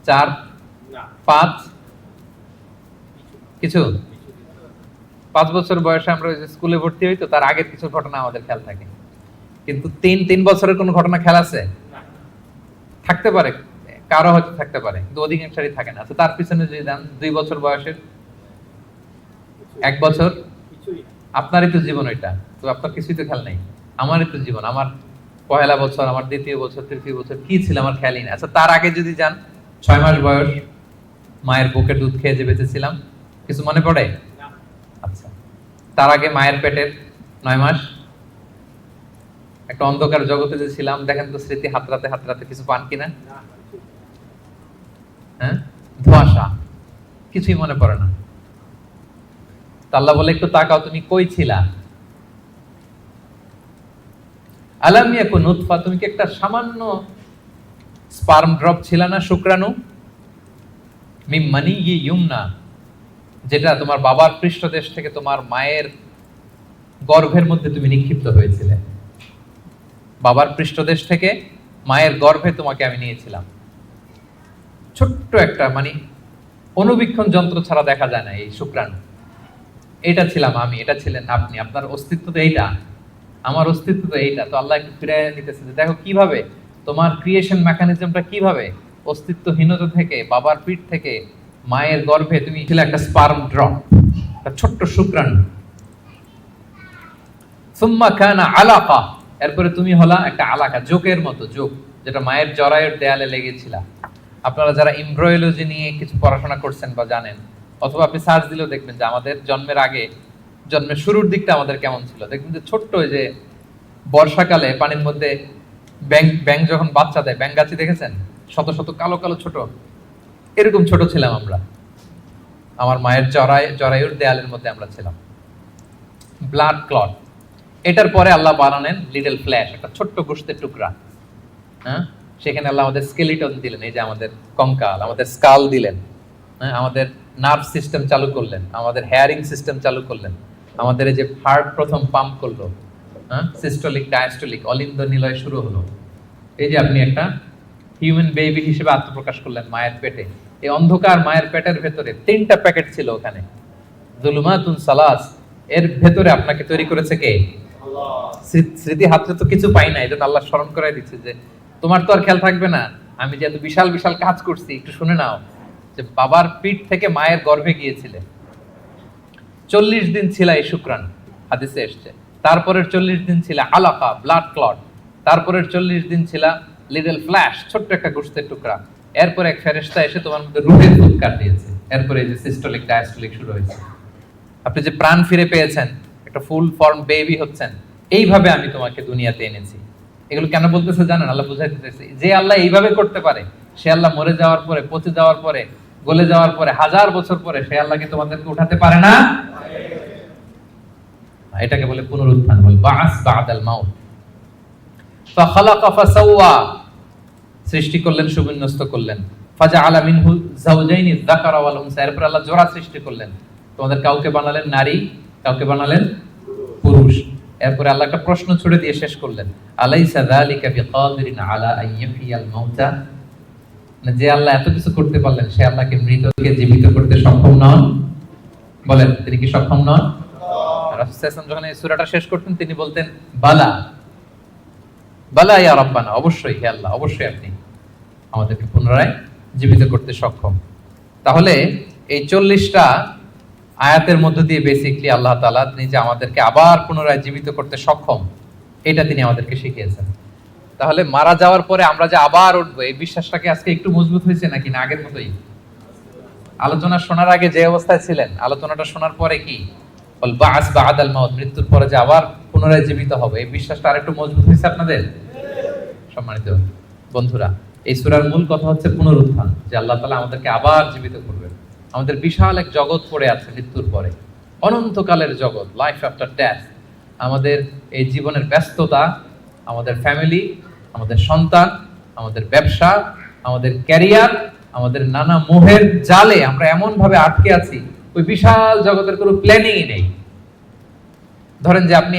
4, 5 কিছু? 5 বছর বয়সে আমরা স্কুলে ভর্তি হই, তো তার আগের কিছু ঘটনা আমাদের খেয়াল থাকে, কিন্তু 3 বছরের কোনো ঘটনা খেয়াল আছে? থাকতে পারে, কারো হয়তো থাকতে পারে, কিন্তু অধিকাংশই থাকে না। আচ্ছা তার পিছনে যদি যান 2 বছর বয়সের, 1 বছর, আপনারই তো জীবন ওইটা, তো আপনার কিছুই তো খেয়াল নেই। আমারই তো জীবন, আমার পহেলা বছর, আমার দ্বিতীয় বছর, তৃতীয় বছর কি ছিল আমার খেয়ালই নেই। আচ্ছা তার আগে যদি যান 6 মাস বয়স, মায়ের বুকের দুধ খেয়ে যে বেঁচেছিলাম, কিছু মনে পড়ে? আচ্ছা তার আগে মায়ের পেটের 9 মাস একটা অন্ধকার জগতে যে ছিলাম, দেখেন তো স্মৃতি হাতরাতে হাতরাতে কিছু পান কিনা? হ্যাঁ, ধোঁয়াশা, কিছুই মনে পড়ে না। আল্লাহ বলে একটু তাকাও তুমি কই ছিলা। আলাম ইয়াকু নুতফা, তুমি কি একটা সামান্য স্পার্ম ড্রপ ছিলা না, শুক্রাণু? মিন মানিয়্যিন ইউমনা, যেটা তোমার বাবার পৃষ্ঠদেশ থেকে তোমার মায়ের গর্ভের মধ্যে তুমি নিক্ষিপ্ত হয়েছিলে। বাবার পৃষ্ঠদেশ থেকে মায়ের গর্ভে তোমাকে আমি নিয়েছিলাম। ছোট্ট একটা মানে অনুবীক্ষণ যন্ত্র ছাড়া দেখা যায় না এই শুক্রাণু। এটা ছিলাম আমি, এটা ছিলেন আপনি, আপনার অস্তিত্ব তো এইটা, আমার অস্তিত্ব তো এইটা। তো আল্লাহ একটু ফিরে নিতেছে যে দেখো কিভাবে তোমার ক্রিয়েশন মেকানিজমটা, কিভাবে অস্তিত্বহীনতা থেকে বাবার পিঠ থেকে মায়ের গর্ভে তুমি ছিলে একটা স্পার্ম ড্রপ, একটা ছোট্ট শুক্রাণু। সুম্মা কানা আলাকা, এরপরে তুমি হলা একটা আলাকা, জোকের মতো, জোক যেটা মায়ের জরায়ুর দেয়ালে লেগেছিল। আপনারা যারা এমব্রয়োলজি নিয়ে কিছু পড়াশোনা করছেন বা জানেন, অথবা আপনি সার্চ দিলেও দেখবেন যে আমাদের জন্মের আগে, জন্মের শুরুর দিকটা আমাদের কেমন ছিল। দেখবেন যে ছোট্ট ওই যে বর্ষাকালে পানির মধ্যে ব্যাং যখন বাচ্চা দেয়, ব্যাঙগাছি দেখেছেন? শত শত কালো কালো ছোট, এরকম ছোট ছিলাম আমরা। আমার মায়ের জরায়ুর দেয়ালের মধ্যে আমরা ছিলাম। ব্লাড ক্লট, এটার পরে আল্লাহ বানালেন লিটল ফ্ল্যাশ, একটা ছোট্ট গোশতের টুকরা। হ্যাঁ, সেখানে আল্লাহ আমাদের স্কেলিটন দিলেন, এই যে আমাদের কঙ্কাল, আমাদের স্কাল দিলেন। হ্যাঁ, আমাদের নার্ভ সিস্টেম চালু করলেন, আমাদের হেয়ারিং সিস্টেম চালু করলেন, আমাদের এই যে হার্ট প্রথম পাম্প করলো, হ্যাঁ, সিস্টোলিক ডায়াস্টোলিক অলিন্দ নিলয় শুরু হলো। এই যে আপনি একটা হিউম্যান বেবি হিসেবে আত্মপ্রকাশ করলেন মায়ের পেটে। এই অন্ধকার মায়ের পেটের ভেতরে 3টা প্যাকেট ছিল ওখানে, যুলুমাতুন সালাস, এর ভেতরে আপনাকে তৈরি করেছে কে? স্মৃতি হাতে তো কিছু পাই না, এই জন্য আল্লাহ স্মরণ করাই দিচ্ছে যে তোমার তো আর খেয়াল থাকবে না, আমি যে এত বিশাল বিশাল কাজ করছি একটু শুনে নাও। যে বাবার পিঠ থেকে মায়ের গর্ভে গিয়েছিলে, 40 দিন ছিল এই শুক্রাণু, হাদিসে এসছে। তারপরের 40 দিন ছিল আলাকা, ব্লাড ক্লট। তারপরের 40 দিন ছিল লিটল ফ্ল্যাশ, ছোট্ট একটা গোশতের টুকরা। এরপর এক ফেরেশতা এসে তোমার মধ্যে রূহের ফুৎকার দিয়েছে। এরপরে এই যে সিস্টোলিক ডায়াস্টোলিক শুরু হয়েছে। আপনি যে প্রাণ ফিরে পেয়েছেন, একটা ফুল ফর্ম বেবি হচ্ছেন, এইভাবে আমি তোমাকে দুনিয়াতে এনেছি। এগুলো কেন বলতেছে জানেন? আল্লাহ বুঝাইতে চাইছে যে আল্লাহ এইভাবে করতে পারে, সে আল্লাহ মরে যাওয়ার পরে, পচে যাওয়ার পরে, গলে যাওয়ার পরে, 1000 বছর পরে সে আল্লাহকে তোমাদেরকে উঠাতে পারে না? এটাকে বলে পুনরুত্থান, বল বাস বাদাল মাউত। ফাখালাকা ফাসাওয়া, সৃষ্টি করলেন, সুবিন্যস্ত করলেন। ফাজআলা মিনহু যাওজাইনি যাকারা ওয়াল উনসা, এরপর আল্লাহ জোড়া সৃষ্টি করলেন। তোমাদের কাউকে বানালেন নারী, কাউকে বানালেন পুরুষ। এরপরে আল্লাহ একটা প্রশ্ন ছুড়ে দিয়ে শেষ করলেন, আলাইসা যালিকা বিকাদিরিন আলা আইয়িহিয়াল মাউতা, যে আল্লাহ এত কিছু করতে পারলেন, সে আল্লাহকে মৃতকে জীবিত করতে সক্ষম নন? বলেন তিনি কি সক্ষম নন? রাসূল সাল্লাল্লাহু আলাইহি ওয়াসাল্লাম যখন এই সূরাটা শেষ করতেন তিনি বলতেন বালা বালা ইয়া রাব্বানা, অবশ্যই হে আল্লাহ, অবশ্যই আপনি আমাদেরকে পুনরায় জীবিত করতে সক্ষম। তাহলে এই 40টা আয়াতের মধ্য দিয়ে বেসিক্যালি আল্লাহ তাআলা তিনি যে আমাদেরকে আবার পুনরায় জীবিত করতে সক্ষম, এটা তিনি আমাদেরকে শিখিয়েছেন। তাহলে মারা যাওয়ার পরে আমরা যে আবার উঠবো, এই বিশ্বাসটাকে আজকে একটু মজবুত হয়েছে নাকি না আগের মতোই? আলোচনা শোনার আগে যে অবস্থায় ছিলেন, আলোচনাটা শোনার পরে কি বল বাস বাদাল মাউত, মৃত্যুর পরে যে আবার পুনরায় জীবিত হবে, এই বিশ্বাসটা আরেকটু মজবুত হয়েছে আপনাদের? সম্মানিত বন্ধুরা, এই সূরার মূল কথা হচ্ছে পুনরুত্থান, যে আল্লাহ তাআলা আমাদেরকে আবার জীবিত করবেন। আমাদের বিশাল এক জগৎ পড়ে আছে মৃত্যুর পরে, অনন্তকালের জগৎ, লাইফ আফটার ডেথ। আমাদের এই জীবনের ব্যস্ততা, আমাদের ফ্যামিলি, আমাদের সন্তান, আমাদের ব্যবসা, আমাদের ক্যারিয়ার, আমাদের নানা মোহের জালে আমরা এমন ভাবে আটকে আছি, ওই বিশাল জগতের কোনো প্ল্যানিংই নেই। ধরেন যে আপনি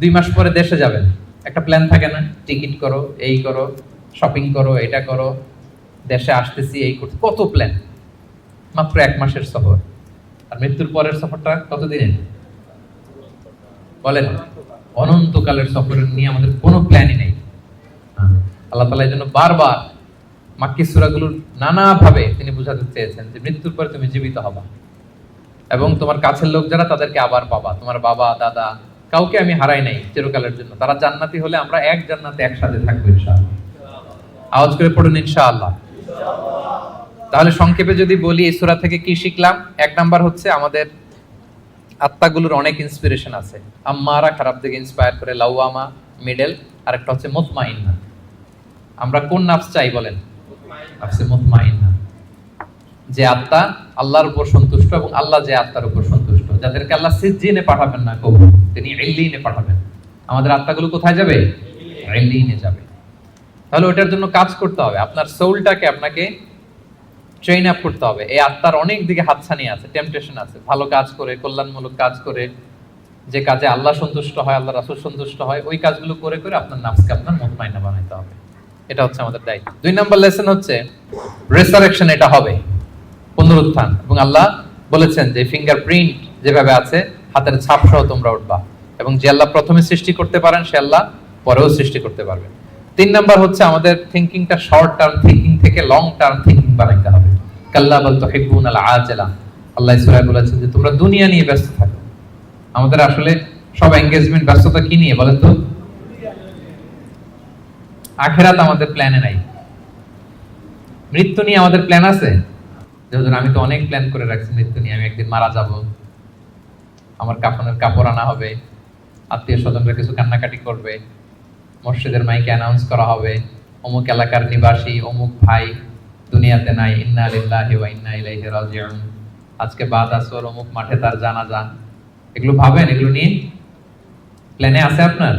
2 মাস পরে দেশে যাবেন, একটা প্ল্যান থাকে না? টিকিট করো, এই করো, শপিং করো, এটা করো, দেশে আসতেছি, এই করতে, কত প্ল্যান। মাত্র 1 মাসের সফর। আর মৃত্যুর পরের সফরটা কত দিনের বলেন? অনন্তকালের সফরের নিয়ে আমাদের কোনো প্ল্যানই নেই। আল্লাহ তাআলা এই জন্য বারবার মাক্কি সূরাগুলোর নানা ভাবে তিনি বুঝাতে চেয়েছেন যে মৃত্যুর পরে তুমি জীবিত হবা এবং তোমার কাছের লোক যারা তাদেরকে আবার পাবা। তোমার বাবা দাদা কাউকে আমি হারাই নাই চিরকালের জন্য, তারা জান্নাতি হলে আমরা এক জান্নাতে একসাথে থাকবো ইনশাআল্লাহ। আওয়াজ করে পড়ুন ইনশাআল্লাহ। তাহলে সংক্ষেপে যদি বলি এই সূরা থেকে কি শিখলাম? 1 নাম্বার হচ্ছে আমাদের আত্মাগুলোর অনেক ইন্সপিরেশন আছে। আম্মারা খারাপ দিকে ইন্সপায়ার করে, লাওয়ামা মিডল, আর একটা হচ্ছে মুতমাইন্না। আমরা কোন নাফস চাই বলেন? নাফসে মুতমাইন্না, যে আত্মা আল্লাহর উপর সন্তুষ্ট এবং আল্লাহ যে আত্মার উপর সন্তুষ্ট, যাদেরকে আল্লাহ সিজজিনে পাঠাবেন না কবুল, তিনি ইল্লিনে পাঠাবেন। আমাদের আত্মাগুলো কোথায় যাবে? ইল্লিনে যাবে। তাহলে ওটার জন্য কাজ করতে হবে, আপনার সোলটাকে আপনাকে ট্রেন আপ করতে হবে। এই আত্মার অনেক দিকে হাতছানি আছে, টেম্পটেশন আছে। ভালো কাজ করে, কল্যাণমূলক কাজ করে, যে কাজে আল্লাহ সন্তুষ্ট হয়, আল্লাহ রাসূল সন্তুষ্ট হয়, ওই কাজগুলো করে করে আপনার নাফসকে আপনার মুতমাইন্না বানাইতে হবে। এটা হচ্ছে আমাদের দায়িত্ব। 2 নাম্বার লেসন হচ্ছে রেসারেকশন। এটা হবে পুনরুত্থান, এবং আল্লাহ বলেছেন যে ফিঙ্গারপ্রিন্ট যেভাবে আছে, হাতের ছাপ সহ তোমরা উঠবা, এবং যে আল্লাহ প্রথমে সৃষ্টি করতে পারেন সে আল্লাহ পরেও সৃষ্টি করতে পারবেন। 3 নাম্বার হচ্ছে আমাদের থিংকিংটা শর্ট টার্ম থিংকিং থেকে লং টার্ম থিংকিং বানাইতে হবে। কাল্লা বাল তুহিব্বুনাল আজিলা, আল্লাহ সূরায় বলেছেন যে তোমরা দুনিয়া নিয়ে ব্যস্ত থাকো। আমাদের আসলে সব এনগেজমেন্ট, ব্যস্ততা কি নিয়ে বলেন তো? আখিরাত আমাদের প্ল্যানে নাই। মৃত্যু নিয়ে আমাদের প্ল্যান আছে? যেহেতু আমি তো অনেক প্ল্যান করে রাখছি মৃত্যু নিয়ে। আমি একদিন মারা যাব, আমার কাফনের কাপড় আনা হবে, আত্মীয় স্বজনরা কিছু কান্নাকাটি করবে, মসজিদের মাইকে অ্যানাউন্স করা হবে অমুক এলাকার নিবাসী অমুক ভাই দুনিয়াতে নাই, ইন্না লিল্লাহি ওয়া ইন্না ইলাইহি রাজিউন, আজকে বাদ আসর অমুক মাঠে তার জানাজা। এগুলো ভাবেন? এগুলো নিয়ে প্ল্যানে আছে আপনার?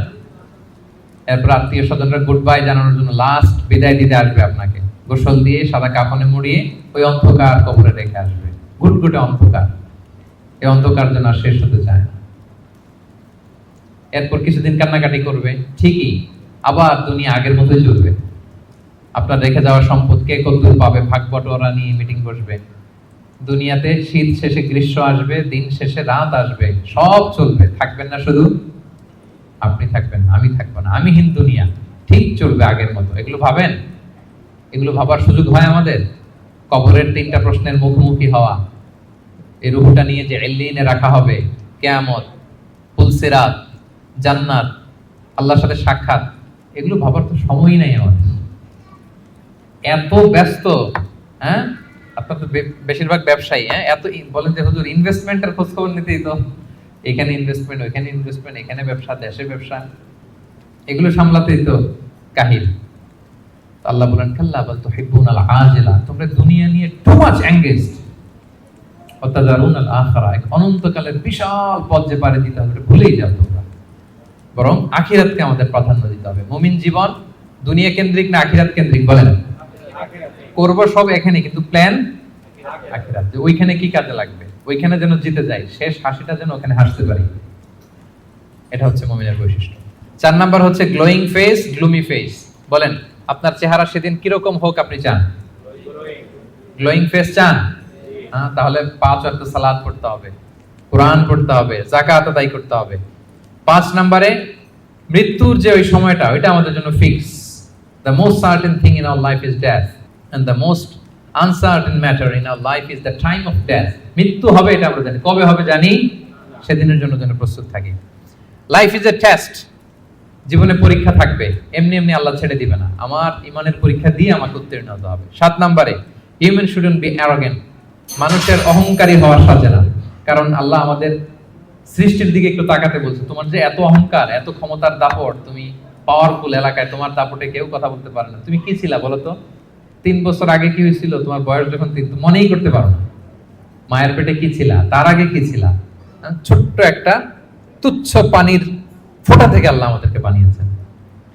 এরপর আত্মীয় স্বজনরা গুড বাই জানানোর জন্য লাস্ট বিদায় দিতে আসবে, আপনাকে গোসল দিয়ে সাদা কাফনে মুড়িয়ে ওই অন্ধকার কবরে রেখে আসবে। গুটগুটে অন্ধকার, এই অন্ধকার যেন আর শেষ হতে চায় না। এরপর কিছুদিন কান্নাকাটি করবে, ঠিকই আবার দুনিয়া আগের মতোই চলবে। আপনার রেখে যাওয়া সম্পদ কে কতদূর পাবে, ভাগ বটোয়ারা নিয়ে মিটিং বসবে। দুনিয়াতে শীত শেষে গ্রীষ্ম আসবে, দিন শেষে রাত আসবে, সব চলবে। থাকবেন না শুধু আপনি, থাকবেন না, আমি থাকবো না, আমিহীন দুনিয়া ঠিক চলবে আগের মতো। এগুলো ভাবেন? এগুলো ভাবার সুযোগ হয় আমাদের? কবরের 3টা প্রশ্নের মুখোমুখি হওয়া, এই রূহটা নিয়ে যে ইল্লিনে রাখা হবে, কিয়ামত, পুলসিরাত, জান্নাত, আল্লাহর সাথে সাক্ষাৎ, এগুলো ভাবার তো সময়ই নাই আমাদের। এত ব্যস্ত, হ্যাঁ? আপনার তো বেশিরভাগ ব্যবসায়ী, হ্যাঁ, এত বলেন যে হুজুর ইনভেস্টমেন্টের খোঁজ খবর নিতেই তো, এখানে ইনভেস্টমেন্ট, ওইখানে ইনভেস্টমেন্ট, এখানে ব্যবসা, দেশে ব্যবসা, এগুলো সামলাতেই তো কাহিল। আল্লাহ বলেন কাল্লা বাল তুহিব্বুনাল আজিলা, তোমরা দুনিয়া নিয়ে টু মাচ এনগেজড, ওয়া তাযারুনাল আখিরা, এক অনন্তকালের বিশাল পথ যে পাড়ি দিতে হবে ভুলেই যাও তোমরা। বরং আখিরাতকে আমাদের প্রাধান্য দিতে হবে। মুমিন জীবন দুনিয়া কেন্দ্রিক না আখিরাত কেন্দ্রিক বলেন? করব সব এখানে, কিন্তু প্ল্যান আখিরাত, যে ওইখানে কি কাজে লাগবে, ওইখানে যেন জিতে যাই, শেষ হাসিটা যেন ওখানে হাসতে পারি। এটা হচ্ছে মুমিনের বৈশিষ্ট্য। 4 নাম্বার হচ্ছে গ্লোয়িং ফেস, গ্লুমি ফেস। বলেন আপনার চেহারা সেদিন কিরকম হোক আপনি চান? গ্লোয়িং ফেস চান? হ্যাঁ, তাহলে 5 ওয়াক্ত সালাত পড়তে হবে, কোরআন পড়তে হবে, যাকাত আদায় করতে হবে। 5 নম্বরে মৃত্যুর যে ওই সময়টা, ওইটা আমাদের জন্য fix. The most certain thing in our life is death, and the most uncertain matter in our life is the time of death. মৃত্যু হবে এটা আমরা জানি, কবে হবে জানি, সেদিনের জন্য যেন প্রস্তুত থাকি। লাইফ ইজ এ টেস্ট, জীবনে পরীক্ষা থাকবে, এমনি এমনি আল্লাহ ছেড়ে দিবে না, আমার ইমানের পরীক্ষা দিয়ে আমাকে উত্তীর্ণ হতে হবে। 7 নম্বরে হিউম্যান শুডন্ট বি অ্যারোগেন্ট, মানুষের অহংকারী হওয়া সাজে না। কারণ আল্লাহ আমাদের সৃষ্টির দিকে একটু তাকাতে বলছে, তোমার যে এত অহংকার, এত ক্ষমতার দাপট, তুমি পাওয়ারফুল এলাকায়, তোমার দাপটে কেউ কথা বলতে পারে না। তুমি কি ছিলা বলো তো? 3 বছর আগে কি হয়েছিল, তোমার বয়স যখন 3, মনেই করতে পারো না। মায়ের পেটে কি ছিলা, তার আগে কি ছিলা? ছোট্ট একটা তুচ্ছ পানির ফোঁটা থেকে আল্লাহ আমাদেরকে বানিয়েছেন।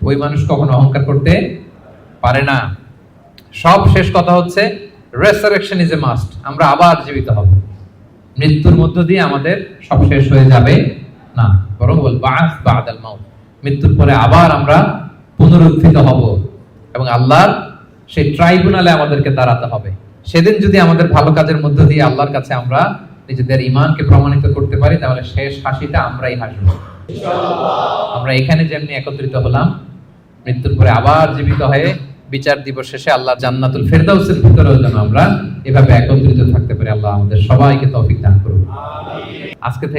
ওই মানুষ কখনো অহংকার করতে পারে না। সব শেষ কথা হচ্ছে রেসারেকশন ইজ এ মাস্ট, আমরা আবার জীবিত হব। মৃত্যুর মধ্য দিয়ে আমাদের সব শেষ হয়ে যাবে না, বরং বল বাস বাদাল মাউত, মৃত্যুর পরে আবার আমরা পুনরুত্থিত হব এবং আল্লাহর সেই ট্রাইব্যুনালে আমাদেরকে দাঁড়াতে হবে। সেদিন যদি আমাদের ভালো কাজের মধ্য দিয়ে আল্লাহর কাছে আমরা নিজেদের ঈমানকে প্রমাণিত করতে পারি, তাহলে শেষ হাসিটা আমরাই হাসবো ইনশাআল্লাহ। আমরা এখানে যেমনি একত্রিত হলাম, মৃত্যুর পরে আবার জীবিত হয়ে বিচার দিবস শেষে আল্লাহর জান্নাতুল ফেরদাউসের ভিতরেও যেন আমরা এভাবে একত্রিত থাকতে পারি। আল্লাহ আমাদের সবাইকে তৌফিক দান করুন। আজকে থেকে